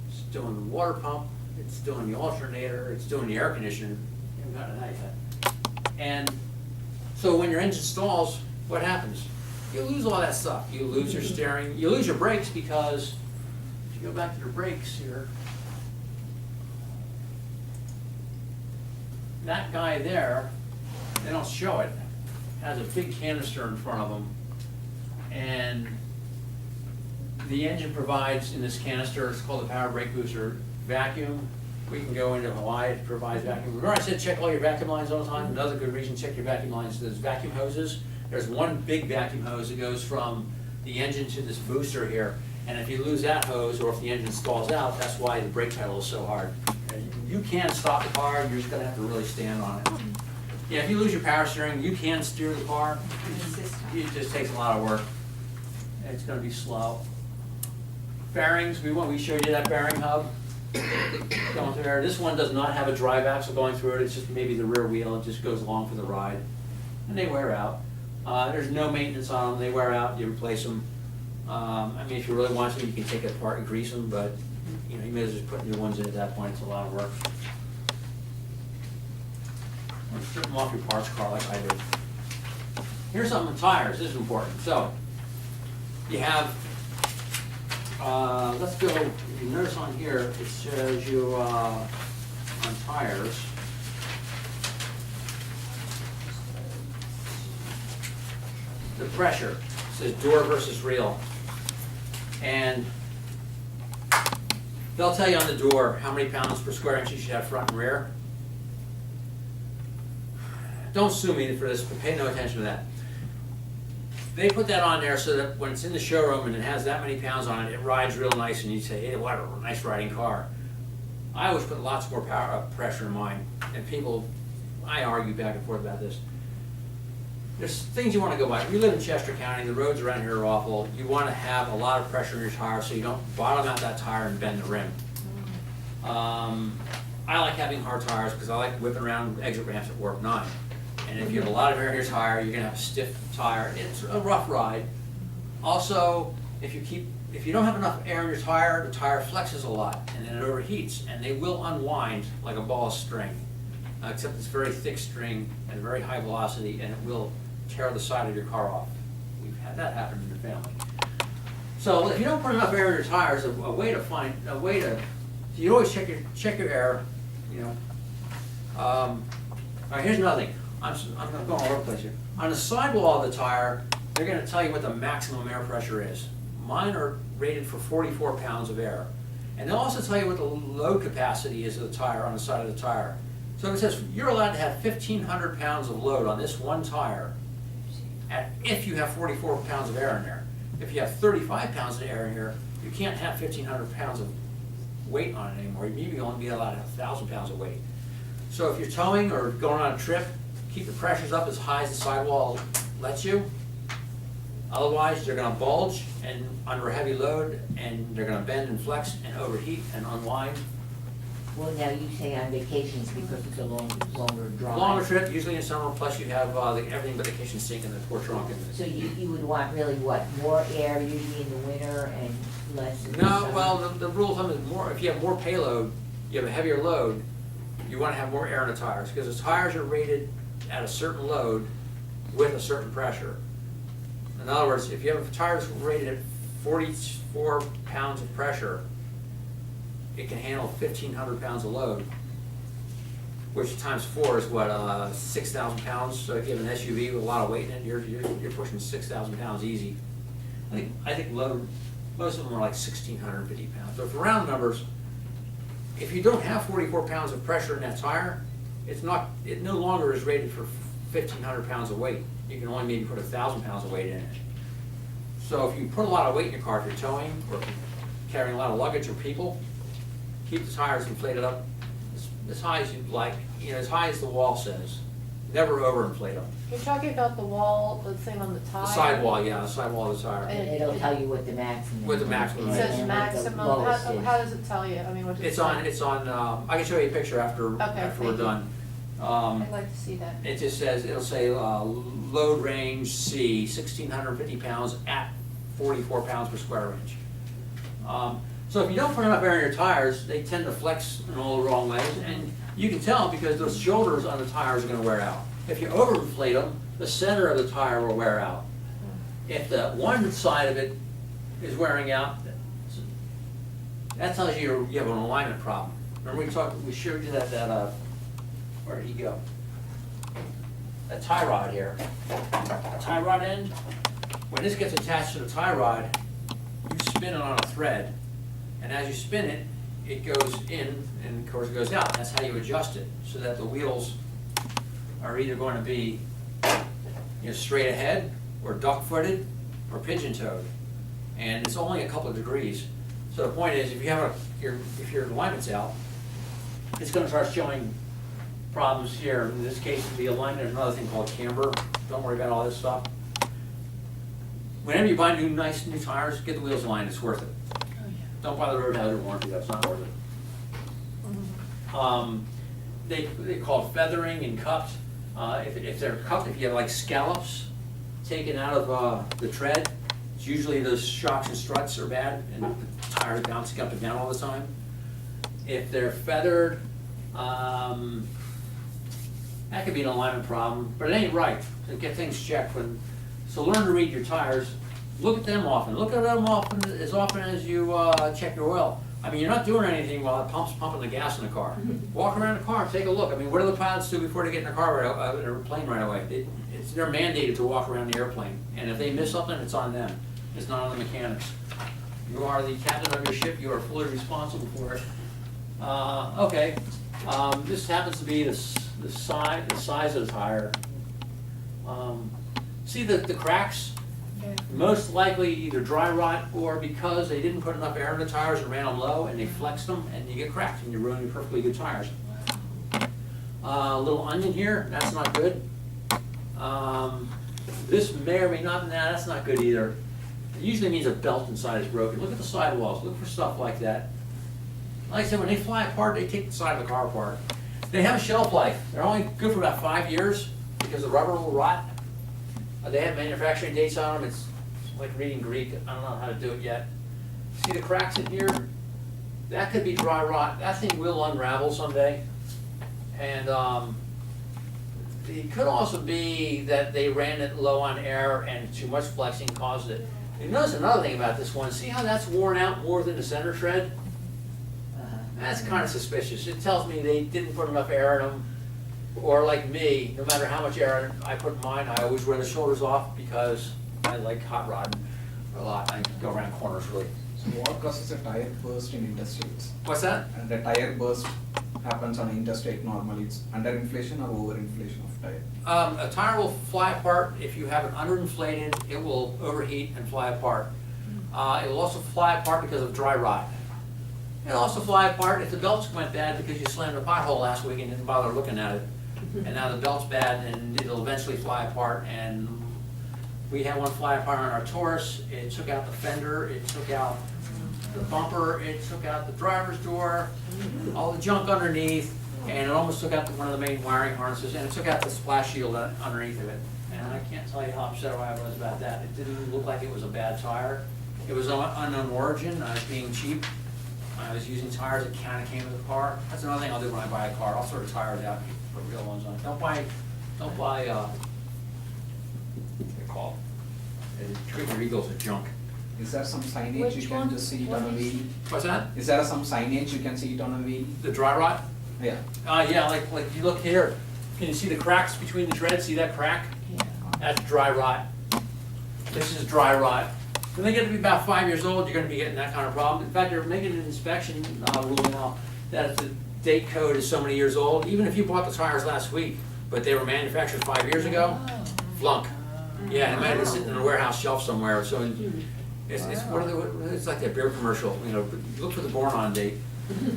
it's doing the water pump, it's doing the alternator, it's doing the air conditioner. You haven't gotten that yet. And so when your engine stalls, what happens? You lose all that stuff. You lose your steering, you lose your brakes, because if you go back to the brakes here, that guy there, they don't show it, has a big canister in front of him, and the engine provides, in this canister, it's called the power brake booster, vacuum. We can go into Hawaii, it provides vacuum. Remember I said check all your vacuum lines all the time? Another good reason to check your vacuum lines is there's vacuum hoses. There's one big vacuum hose that goes from the engine to this booster here. And if you lose that hose, or if the engine stalls out, that's why the brake pedal is so hard. And you can stop the car, you're just gonna have to really stand on it. Yeah, if you lose your power steering, you can steer the car. It just takes a lot of work. It's gonna be slow. Bearings, we showed you that bearing hub going through there. This one does not have a drive axle going through it. It's just maybe the rear wheel. It just goes along for the ride. And they wear out. There's no maintenance on them. They wear out. You replace them. I mean, if you really want to, you can take it apart and grease them, but you know, you may as well just put new ones in at that point, it's a lot of work. Or strip them off your parts car like I do. Here's something on tires, this is important. So, you have, let's go, if you notice on here, it shows you, on tires. The pressure, it says door versus reel. And they'll tell you on the door how many pounds per square inch you should have front and rear. Don't sue me for this, but pay no attention to that. They put that on there so that when it's in the showroom and it has that many pounds on it, it rides real nice and you say, hey, what a nice riding car. I always put lots more pressure in mine, and people, I argue back and forth about this. There's things you want to go by. If you live in Chester County, the roads around here are awful. You want to have a lot of pressure in your tire so you don't bottom out that tire and bend the rim. I like having hard tires because I like whipping around exit ramps at warp 9. And if you have a lot of air in your tire, you're gonna have a stiff tire. It's a rough ride. Also, if you don't have enough air in your tire, the tire flexes a lot and then it overheats, and they will unwind like a ball of string. Except it's very thick string and very high velocity, and it will tear the side of your car off. We've had that happen in the family. So if you don't put enough air in your tires, you always check your air, you know. All right, here's another thing. I'm going all over the place here. On the sidewall of the tire, they're going to tell you what the maximum air pressure is. Mine are rated for 44 pounds of air. And they'll also tell you what the load capacity is of the tire on the side of the tire. So it says you're allowed to have 1,500 pounds of load on this one tire if you have 44 pounds of air in there. If you have 35 pounds of air in here, you can't have 1,500 pounds of weight on it anymore. You maybe only be allowed to have 1,000 pounds of weight. So if you're towing or going on a trip, keep the pressures up as high as the sidewall lets you. Otherwise, they're going to bulge and under a heavy load, and they're going to bend and flex and overheat and unwind. Well, now you say on vacations because it's a longer drive. Longer trip, usually in summer, plus you have everything but the kitchen sink and the poor trunk. So you would want really what, more air usually in the winter and less in the summer? No, well, the rule of thumb is more, if you have more payload, you have a heavier load, you want to have more air in the tires, because the tires are rated at a certain load with a certain pressure. In other words, if you have tires rated at 44 pounds of pressure, it can handle 1,500 pounds of load, which times 4 is what, 6,000 pounds. So if you have an SUV with a lot of weight in it, you're pushing 6,000 pounds easy. I think load, most of them are like 1,650 pounds. So for round numbers, if you don't have 44 pounds of pressure in that tire, it no longer is rated for 1,500 pounds of weight. You can only maybe put 1,000 pounds of weight in it. So if you put a lot of weight in your car, if you're towing or carrying a lot of luggage or people, keep the tires inflated up as high as you'd like, as high as the wall says. Never overinflate them. You're talking about the wall, the thing on the tire? The sidewall, yeah, the sidewall of the tire. And It'll tell you what the maximum. What the maximum It is. says and what the maximum, lowest how is. does it tell you? I mean, what does it say? It's on, I can show you a picture after we're thank you. done. I'd like to see that. It just says, it'll say load range C, 1,650 pounds at 44 pounds per square inch. So if you don't put enough air in your tires, they tend to flex in all the wrong ways, and you can tell because those shoulders on the tires are going to wear out. If you overinflate them, the center of the tire will wear out. If the one side of it is wearing out, that tells you you have an alignment problem. Remember we showed you that where did he go? That tie rod here. Tie rod end, when this gets attached to the tie rod, you spin it on a thread. And as you spin it, it goes in and of course it goes out. That's how you adjust it, so that the wheels are either going to be straight ahead or duck-footed or pigeon-toed. And it's only a couple of degrees. So the point is, if you have if your alignment's out, it's going to start showing problems here. In this case, the alignment is another thing called camber. Don't worry about all this stuff. Whenever you buy nice new tires, get the wheels aligned. It's worth it. Don't buy the road hazard warranty. That's not worth it. They call it feathering and cupped. If they're cupped, if you have like scallops taken out of the tread, it's usually those shocks and struts are bad, and the tires bouncing up and down all the time. If they're feathered, that could be an alignment problem, but it ain't right to get things checked when, so learn to read your tires. Look at them often. Look at them often, as often as you check your oil. I mean, you're not doing anything while the pump's pumping the gas in the car. Walk around the car, take a look. I mean, what do the pilots do before they get in their car, or a plane right away? They're mandated to walk around the airplane, and if they miss something, it's on them. It's not on the mechanics. You are the captain of your ship. You are fully responsible for it. Okay. This happens to be the size of the tire. See the cracks? Yeah. Most likely either dry rot or because they didn't put enough air in the tires and ran them low and they flexed them and you get cracks and you ruin your perfectly good tires. A little onion here, that's not good. This may or may not, that's not good either. It usually means a belt inside is broken. Look at the sidewalls, look for stuff like that. Like I said, when they fly apart, they take the side of the car apart. They have a shelf life. They're only good for about 5 years because the rubber will rot. They have manufacturing dates on them. It's like reading Greek. I don't know how to do it yet. See the cracks in here? That could be dry rot. That thing will unravel someday. And it could also be that they ran it low on air and too much flexing caused it. You notice another thing about this one. See how that's worn out more than the center tread? That's kind of suspicious. It tells me they didn't put enough air in them. Or like me, no matter how much air I put in mine, I always run the shoulders off because I like hot rodding a lot. I go around corners really. So what causes a tire burst in interstates? What's that? And the tire burst happens on an interstate normally. It's underinflation or overinflation of tire? A tire will fly apart if you have it underinflated. It will overheat and fly apart. It will also fly apart because of dry rot. It'll also fly apart if the belts went bad because you slammed a pothole last week and didn't bother looking at it. And now the belt's bad and it'll eventually fly apart. And we had one fly apart on our Taurus. It took out the fender, it took out the bumper, it took out the driver's door, all the junk underneath, and it almost took out one of the main wiring harnesses, and it took out the splash shield underneath of it. And I can't tell you how upset I was about that. It didn't look like it was a bad tire. It was unknown origin. I was being cheap. I was using tires that kind of came with the car. That's another thing I'll do when I buy a car. I'll sort of tires out and put real ones on. Don't buy, what do they call it? Treat your Eagles as junk. Is there some signage Which you can one? just see it on a wheel? What's that? Is there some signage you can see it on a wheel? The dry rot? Yeah. Yeah, like you look here. Can you see the cracks between the treads? See that crack? Yeah. That's dry rot. This is dry rot. When they get to be about 5 years old, you're going to be getting that kind of problem. In fact, they're making an inspection rule now that if the date code is so many years old, even if you bought the tires last week, but they were manufactured 5 years ago, flunk. Yeah, it might be sitting in a warehouse shelf somewhere. So it's it's like that beer commercial. You know, look for the born-on date.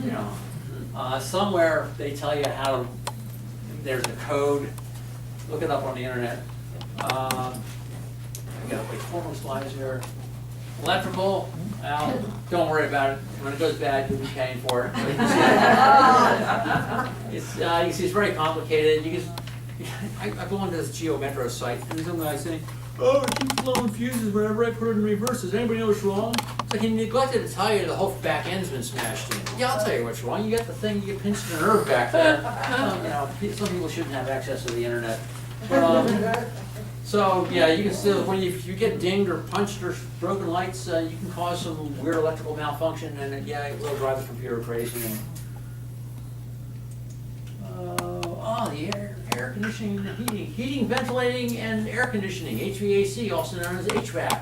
You know, somewhere they tell you how to. There's a code. Look it up on the internet. I got like 4 more slides here. Electrical, don't worry about it. When it goes bad, you'll be paying for it. You can see it's very complicated. I go onto this Geo Metro site, and some guy saying, "Oh, it keeps blowing fuses whenever I put it in reverse. Does anybody know what's wrong?" It's like he neglected to tell you the whole back end's been smashed in. Yeah, I'll tell you what's wrong. You got the thing, you get pinched in a nerve back there. You know, some people shouldn't have access to the internet. But, so yeah, you can still, if you get dinged or punched or broken lights, you can cause some weird electrical malfunction, and it will drive the computer crazy. And, the air conditioning and heating, ventilating, and air conditioning, HVAC, also known as HVAC.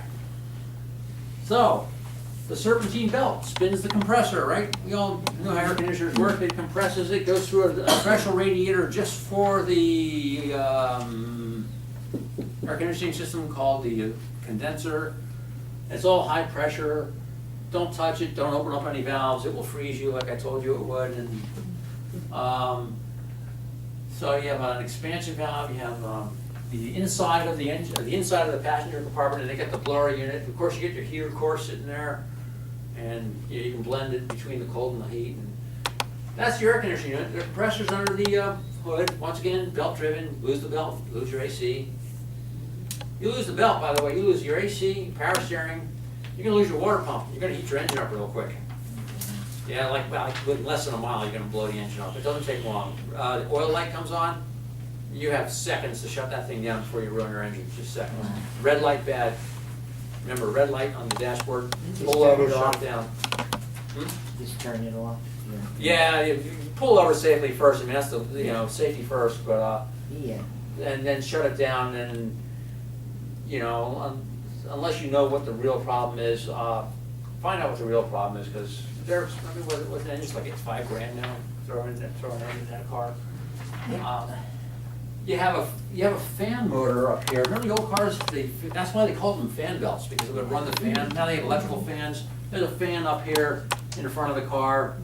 So, the Serpentine Belt spins the compressor, right? We all know how air conditioners work. It compresses it, goes through a special radiator just for the air conditioning system called the condenser. It's all high pressure. Don't touch it. Don't open up any valves. It will freeze you, like I told you it would. And so you have an expansion valve. You have the inside of the engine, the inside of the passenger compartment, and they get the blower unit. Of course, you get your heater core sitting there, and you can blend it between the cold and the heat. And that's your air conditioning unit. The compressor's under the hood. Once again, belt driven. Lose the belt, lose your AC. You lose the belt, by the way. You lose your AC, power steering, you're gonna lose your water pump, you're gonna heat your engine up real quick. Yeah, like with less than a mile, you're gonna blow the engine up. It doesn't take long. The oil light comes on, you have seconds to shut that thing down before you ruin your engine, just seconds. Red light, bad. Remember, red light on the dashboard, Just pull turn over, it shut off. it down. Just turn it off. Yeah, you pull over safely first, I mean, that's the, you know, safety first, but, Yeah. and then shut it down, and, you know, unless you know what the real problem is, find out what the real problem is, because there's, I mean, with engines, like it's $5,000 now, throwing an engine in that car. You have a fan motor up here. Remember the old cars? That's why they called them fan belts, because it would run the fan. Now they have electrical fans. There's a fan up here in the front of the car.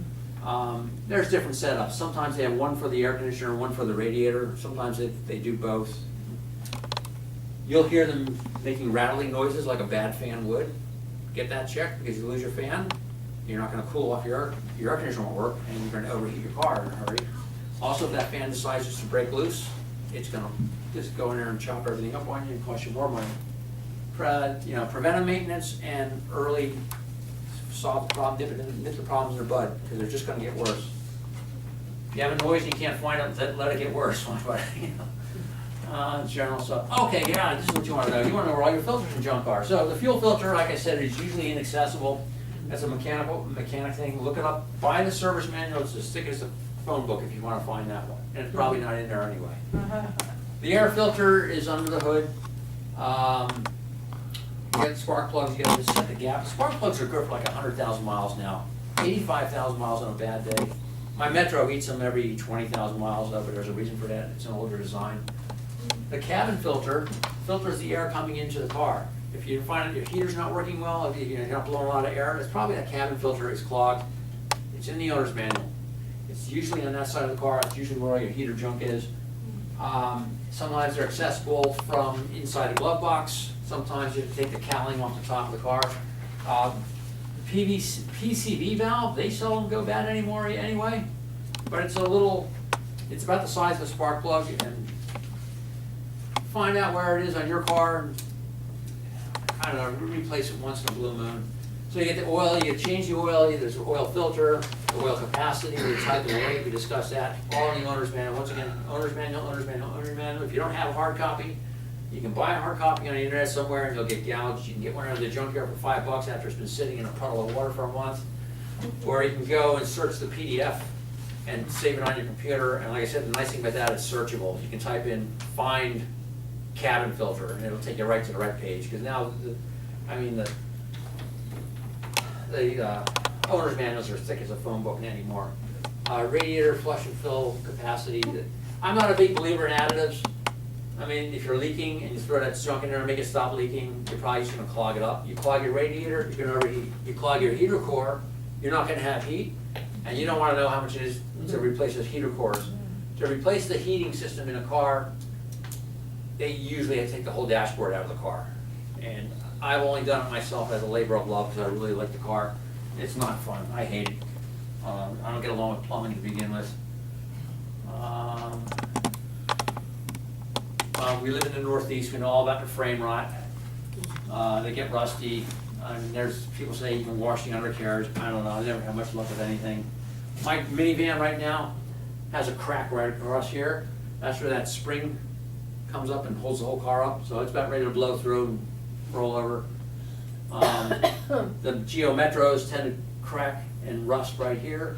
There's different setups. Sometimes they have one for the air conditioner, one for the radiator. Sometimes they do both. You'll hear them making rattling noises like a bad fan would. Get that checked, because you lose your fan, you're not gonna cool off your air conditioner won't work, and you're gonna overheat your car in a hurry. Also, if that fan decides just to break loose, it's gonna just go in there and chop everything up on you and cost you more money. Preventive maintenance and early solve the problem, nip the problems in the bud, because they're just gonna get worse. If you have a noise and you can't find it, let it get worse. General stuff. Okay, yeah, this is what you wanna know. You wanna know where all your filters and junk are. So the fuel filter, like I said, is usually inaccessible. That's a mechanic thing. Look it up. Buy the service manual. It's as thick as a phone book if you wanna find that one. And it's probably not in there anyway. The air filter is under the hood. You get spark plugs, you gotta just set the gap. Spark plugs are good for like 100,000 miles now. 85,000 miles on a bad day. My Metro eats them every 20,000 miles, but there's a reason for that. It's an older design. The cabin filter filters the air coming into the car. If you find that your heater's not working well, if you're not blowing a lot of air, it's probably that cabin filter is clogged. It's in the owner's manual. It's usually on that side of the car. It's usually where all your heater junk is. Sometimes they're accessible from inside the glove box. Sometimes you have to take the cowling off the top of the car. PCV valve, they seldom go bad anymore anyway, but it's it's about the size of a spark plug, and find out where it is on your car, and, I don't know, replace it once in a blue moon. So you get the oil, you change the oil, there's an oil filter, the oil capacity, the type of weight, we discussed that, all in the owner's manual. Once again, owner's manual, owner's manual, owner's manual. If you don't have a hard copy, you can buy a hard copy on the internet somewhere and you'll get gouged. You can get one out of the junkyard for $5 after it's been sitting in a puddle of water for a month. Or you can go and search the PDF and save it on your computer. And like I said, the nice thing about that is searchable. You can type in find cabin filter and it'll take you right to the right page. Because now, the owner's manuals are as thick as a phone book anymore. Radiator flush and fill capacity. I'm not a big believer in additives. I mean, if you're leaking and you throw that junk in there and make it stop leaking, you're probably just gonna clog it up. You clog your radiator, you're gonna overheat. You clog your heater core, you're not gonna have heat, and you don't wanna know how much it is to replace those heater cores. To replace the heating system in a car, they usually have to take the whole dashboard out of the car. And I've only done it myself as a labor of love because I really like the car. It's not fun, I hate it. I don't get along with plumbing to begin with. We live in the Northeast, we know all about the frame rot. They get rusty, and there's, people say you can wash the undercarriage. I don't know, I never had much luck with anything. My minivan right now has a crack right across here. That's where that spring comes up and holds the whole car up, so it's about ready to blow through and roll over. The Geo Metros tend to crack and rust right here.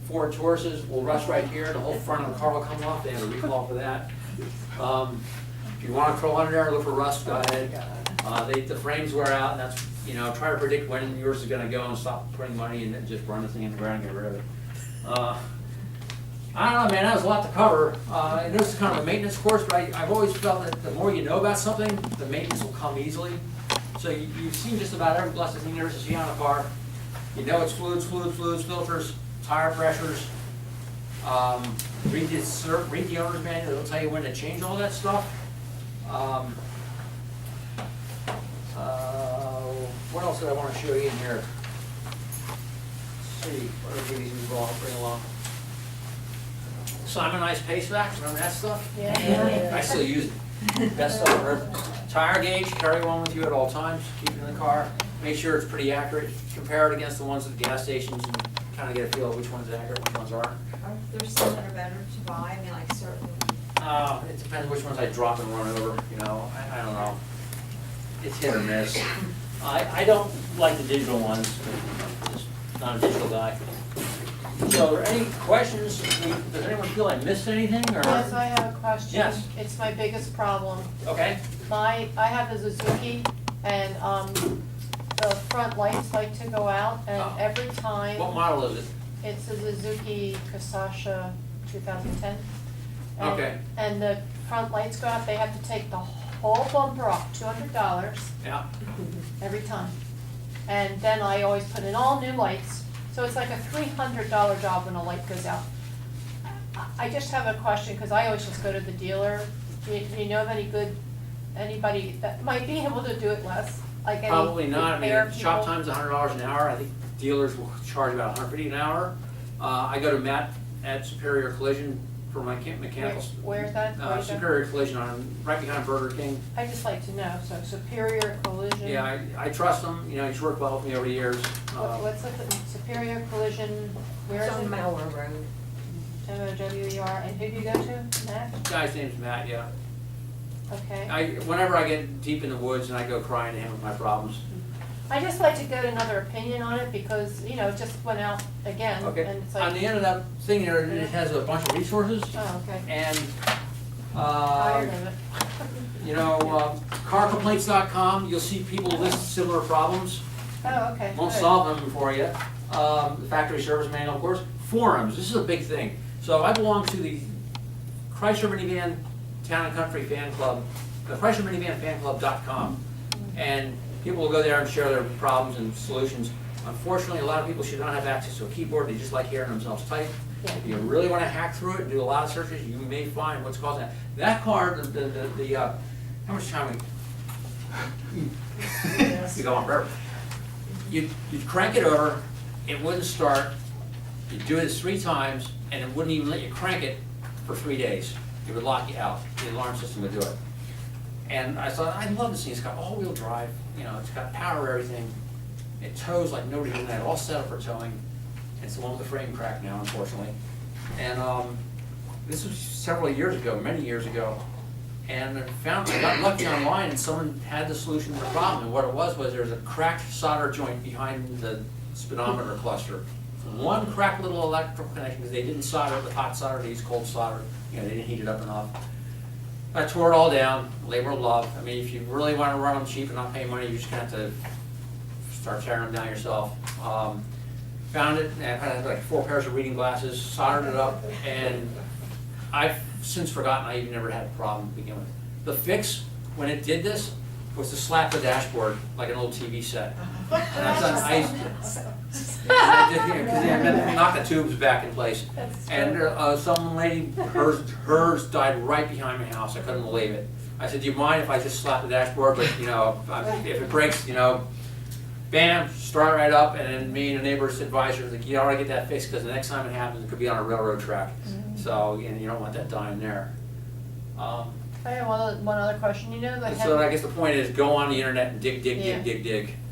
Ford Tauruses will rust right here, the whole front of the car will come off, they have a recall for that. If you want to crawl under there and look for rust, go ahead. The frames wear out, and that's, try to predict when yours is gonna go and stop putting money in it and just burn the thing in the ground and get rid of it. I don't know, man, that was a lot to cover. I know this is kind of a maintenance course, but I've always felt that the more you know about something, the maintenance will come easily. So you've seen just about every blessed thing there is to see on a car. You know it's fluids, filters, tire pressures. Read the owner's manual, it'll tell you when to change all that stuff. What else did I want to show you in here? Let's see, what other goodies we bring along? Simonized paste vac, remember that stuff? Yeah. I still use it. Best stuff on earth. Tire gauge, carry one with you at all times, keep it in the car, make sure it's pretty accurate, compare it against the ones at the gas stations and kind of get a feel of which one's accurate, which ones aren't. Are there some that are better to buy, I mean, like certain, It depends which ones I drop and run over, you know, I don't know. It's hit or miss. I don't like the digital ones, just not a digital guy. So, are there any questions? Does anyone feel I missed anything, or? Yes, I have a question. Yes. It's my biggest problem. Okay, I have a Suzuki, and, the front lights like to go out, and Oh. every time. what model is it? It's a Suzuki Kasasha 2010. And- Okay. And the front lights go out, they have to take the whole bumper off, $200 Yeah, every time. And then I always put in all new lights, so it's like a $300 job when a light goes out. I just have a question, because I always just go to the dealer. Do you know of anybody that might be able to do it less? Like any probably not, I repair mean, shop people? time's $100 an hour, I think dealers will charge about $150 an hour. I go to Matt at Superior Collision for my mechanicals. Where's that? Where is that? Superior Collision right behind Burger King. I'd just like to know, so Superior Collision. Yeah, I trust him, you know, he's worked well with me over the years. What's it, Superior Collision, where is it? Mauer Road. MOWER, and who do you go to, Matt? Guy's name's Matt, yeah. Okay. Whenever I get deep in the woods and I go crying to him with my problems. I just like to get another opinion on it because, you know, it just went out again, Okay, and it's on like, the end of that thing there, it has a bunch of resources, oh, okay. and, Tired of it. you know, carcomplaints.com, you'll see people list similar problems. Oh, okay, Won't good. solve them for you. The factory service manual, of course. Forums, this is a big thing. So I belong to the Chrysler Minivan Town and Country Fan Club, the Chrysler Minivan Fan Club.com. And people will go there and share their problems and solutions. Unfortunately, a lot of people should not have access to a keyboard. They just like hearing themselves type. Yeah. If you really want to hack through it and do a lot of searches, you may find what's causing that. That car, how much time we go on forever. You'd crank it over, it wouldn't start. You'd do this 3 times, and it wouldn't even let you crank it for 3 days. It would lock you out. The alarm system would do it. And I thought, I love this thing. It's got all-wheel drive. You know, it's got power, everything. It tows like nobody's in that. All set up for towing. It's the one with the frame crack now, unfortunately. And this was several years ago, many years ago. And I got lucky online, and someone had the solution to the problem. And what it was there's a cracked solder joint behind the speedometer cluster. One cracked little electrical connection, because they didn't solder it with hot solder, they used cold solder. You know, they didn't heat it up enough. I tore it all down, labor of love. I mean, if you really want to run them cheap and not pay money, you're just gonna have to start tearing them down yourself. Found it, and I had like 4 pairs of reading glasses, soldered it up, and I've since forgotten I even ever had a problem to begin with. The fix, when it did this, was to slap the dashboard like an old TV set. And I've done I knocked the tubes back in place. That's And some lady, hers died right behind my house. I couldn't believe it. I said, do you mind if I just slap the dashboard? But, you know, if it breaks, you know, bam, start right up. And then me and a neighbor's advisor was like, you ought to get that fixed, because the next time it happens, it could be on a railroad track. So, and you don't want that dying there. I have one other question, you know the And so I head, guess the point is, go on the internet and dig. Yeah.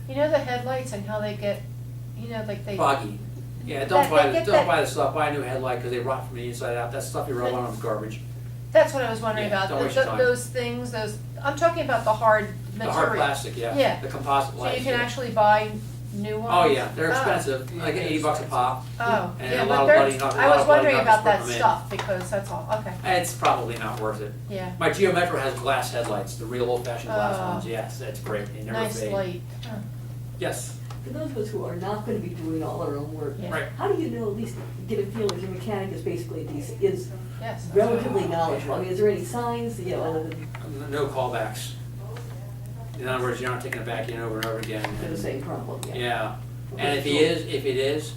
You know the headlights and how they get, you know, like they. Foggy. Yeah, That- they get don't that- buy the stuff, buy a new headlight, because they rot from the inside out. That stuff you rub on them is garbage. That's what I was wondering Yeah, about, don't waste your time. those things, I'm talking about the hard The material. hard plastic, yeah. Yeah. The composite So lights. you can yeah. actually buy new ones? Oh, yeah, they're Oh. expensive, like $80 a pop. Oh, And yeah, a lot but of they're, bloody knockers- I a lot was of bloody wondering knockers about that put them in. stuff, because that's all, okay, It's probably not worth it. yeah. My Geo Metro has glass headlights, the real old-fashioned glass Oh. ones, yes, that's great, they never Nice fade. light. Oh, Yes, For those of us who are not gonna be doing all our own work, Yeah. right. how do you know, at least get a feel if your mechanic is basically is Yes. relatively knowledgeable? I mean, is there any signs, you know, other than No callbacks. In other words, you're not taking it back in over and over again. the same problem? Yeah, and if it is,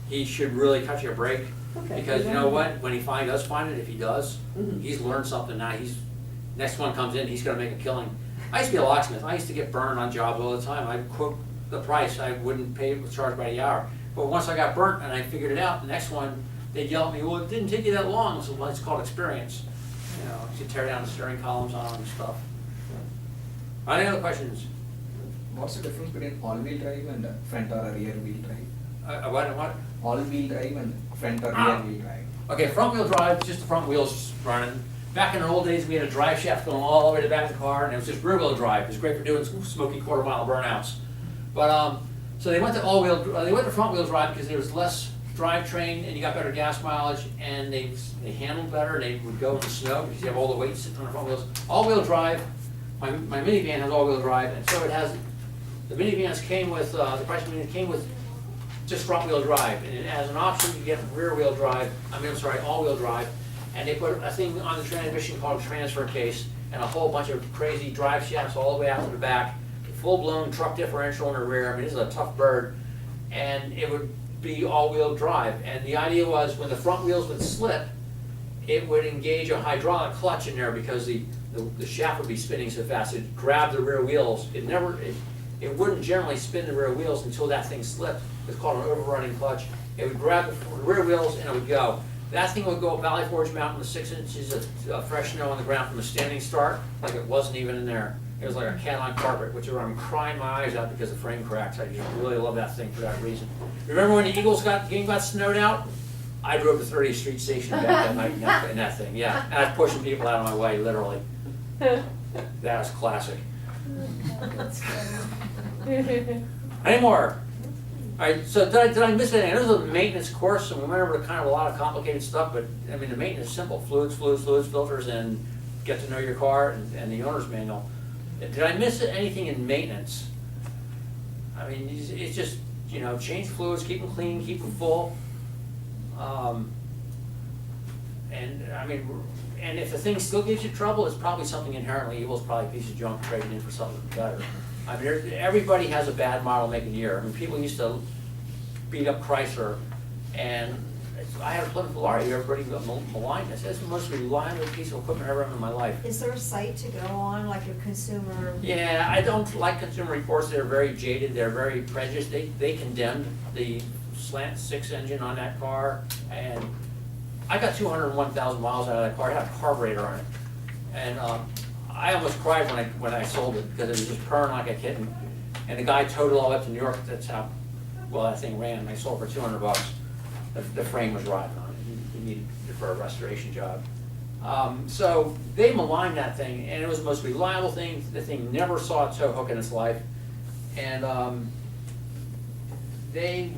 he should really cut you a break. Okay. Because you know what, when he finally does find it, if he does, Mhm. he's learned something now, next one comes in, he's gonna make a killing. I used to be a locksmith, I used to get burned on jobs all the time, I'd quote the price, I wouldn't pay, it was charged by the hour. But once I got burnt and I figured it out, the next one, they'd yell at me, well, it didn't take you that long. I said, well, it's called experience. You know, you tear down the steering columns on them and stuff. Any other questions? What's the difference between all-wheel drive and front or a rear-wheel drive? What? All-wheel drive and front or Ah. rear-wheel drive. Okay, front wheel drive, just the front wheels running. Back in the old days, we had a drive shaft going all the way to the back of the car, and it was just rear wheel drive. It was great for doing smoky quarter-mile burnouts. But so they went to they went to front wheel drive because there was less drivetrain and you got better gas mileage, and they handled better. They would go in the snow because you have all the weight sitting on the front wheels. All-wheel drive. My minivan has all-wheel drive, and so it has. The minivans came with the price of the minivan came with just front-wheel drive, and as an option you get rear-wheel drive. All-wheel drive, and they put a thing on the transmission called a transfer case, and a whole bunch of crazy drive shafts all the way out to the back, full-blown truck differential in the rear. I mean, this is a tough bird, and it would be all-wheel drive. And the idea was when the front wheels would slip, it would engage a hydraulic clutch in there because the shaft would be spinning so fast. It'd grab the rear wheels. It wouldn't generally spin the rear wheels until that thing slipped. It's called an overrunning clutch. It would grab the rear wheels and it would go. That thing would go up Valley Forge Mountain with 6 inches of fresh snow on the ground from a standing start, like it wasn't even in there. It was like a cat on carpet, which I'm crying my eyes out because the frame cracks. I just really love that thing for that reason. Remember when the game got snowed out? I drove to 30th Street Station back that night in that thing, yeah. And I was pushing people out of my way, literally. That was classic. That's funny. Any more? All right, so did I miss anything? It was a maintenance course, and we went over kind of a lot of complicated stuff, but I mean, the maintenance is simple. Fluids, filters, and get to know your car and the owner's manual. Did I miss anything in maintenance? I mean, it's just, change fluids, keep them clean, keep them full. And I mean, and if the thing still gives you trouble, it's probably something inherently evil. It's probably a piece of junk traded in for something better. I mean, everybody has a bad model making year. I mean, people used to beat up Chrysler, and I had a Plymouth Volare. Everybody maligned this. It's the most reliable piece of equipment I've ever owned in my life. Is there a site to go on, like a consumer? Yeah, I don't like Consumer Reports. They're very jaded. They're very prejudiced. They condemned the slant 6 engine on that car, and I got 201,000 miles out of that car. It had a carburetor on it, and I almost cried when I sold it because it was just purring like a kitten. And the guy towed it all up to New York. That's how well that thing ran. And I sold it for $200. The frame was rotten on it. He needed it for a restoration job. So they maligned that thing, and it was the most reliable thing. The thing never saw a tow hook in its life, and they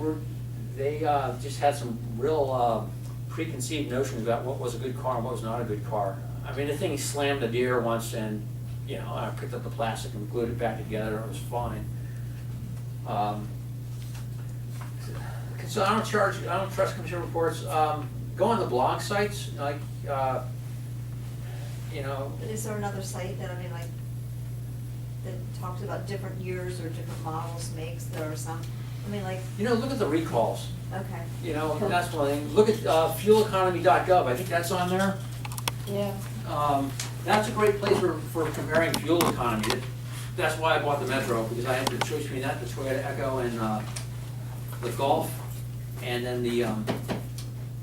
just had some real preconceived notions about what was a good car and what was not a good car. I mean, the thing slammed a deer once, and I picked up the plastic and glued it back together, and it was fine. So I don't trust Consumer Reports. Go on the blog sites, like, Is there another site that, that talks about different years or different models, makes? There are some, look at the recalls. okay. That's one thing. Look at fueleconomy.gov. I think that's on there. Yeah. That's a great place for comparing fuel economy. That's why I bought the Metro, because I had the choice between that, the Toyota Echo, and the Golf, and then the,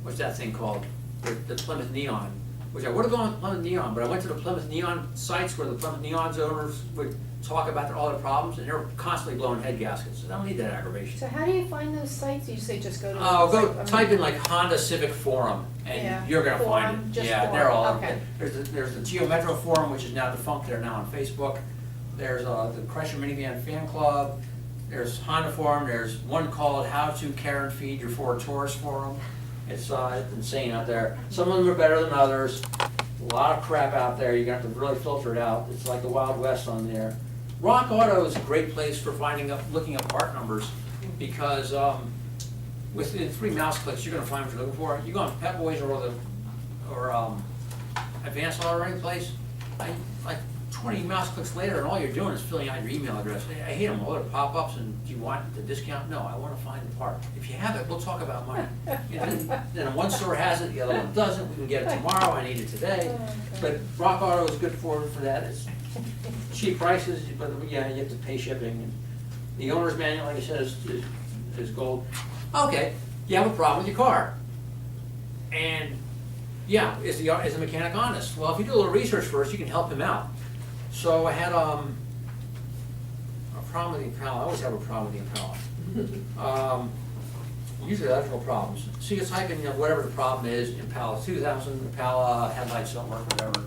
what's that thing called? The Plymouth Neon, which I would have gone with Plymouth Neon, but I went to the Plymouth Neon sites where the Plymouth Neon's owners would talk about all their problems, and they were constantly blowing head gaskets. So I don't need that aggravation. So how do you find those sites? You say just go to. Type in like Honda Civic Forum, and Yeah. you're gonna Forum, find it. just Yeah, forum, they're all okay. There's the Geo Metro Forum, which is now defunct. They're now on Facebook. There's the Crusher Minivan Fan Club. There's Honda Forum. There's one called How to Care and Feed Your Ford Taurus Forum. It's insane out there. Some of them are better than others. A lot of crap out there. You're gonna have to really filter it out. It's like the Wild West on there. Rock Auto is a great place for looking up part numbers, because within 3 mouse clicks, you're gonna find what you're looking for. You go on Pet Boys or Advanced Auto or any place, like 20 mouse clicks later, and all you're doing is filling out your email address. I hate them. All the pop-ups, and do you want the discount? No, I want to find the part. If you have it, we'll talk about money. Then one store has it, the other one doesn't. We can get it tomorrow. I need it today. But Rock Auto is good for that. It's cheap prices, but yeah, you have to pay shipping. And the owner's manual, like I said, is gold. Okay, you have a problem with your car, and yeah, is the mechanic honest? Well, if you do a little research first, you can help him out. So I had problem with the Impala, I always have a problem with the Impala. Usually electrical problems. So you type in, you know, whatever the problem is, Impala 2000, Impala headlights don't work, whatever.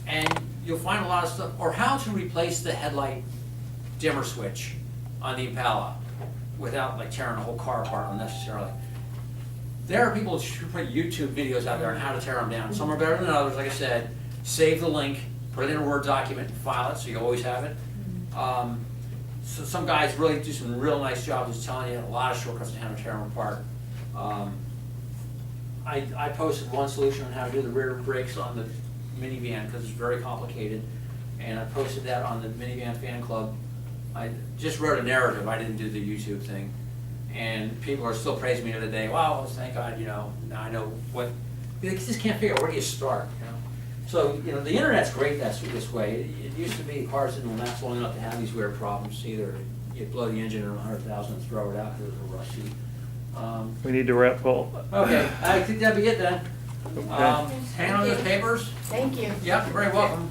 And you'll find a lot of stuff, or how to replace the headlight dimmer switch on the Impala without like tearing the whole car apart unnecessarily. There are people who put YouTube videos out there on how to tear them down. Some are better than others, like I said. Save the link, put it in a Word document, file it, so you always have it. So some guys really do some real nice jobs of telling you a lot of shortcuts on how to tear them apart. I posted one solution on how to do the rear brakes on the minivan because it's very complicated, and I posted that on the minivan fan club. I just wrote a narrative, I didn't do the YouTube thing, and people are still praising me today. Wow, thank God, you know, now I know what, they just can't figure out where do you start, you know. So, you know, the internet's great this way. It used to be cars didn't last long enough to have these weird problems. Either you blow the engine in 100,000 and throw it out because it was rusty. We need to wrap, Paul. Okay, I think that'd be it then. Okay. Hang on to those papers. Thank you. Yep, you're very welcome.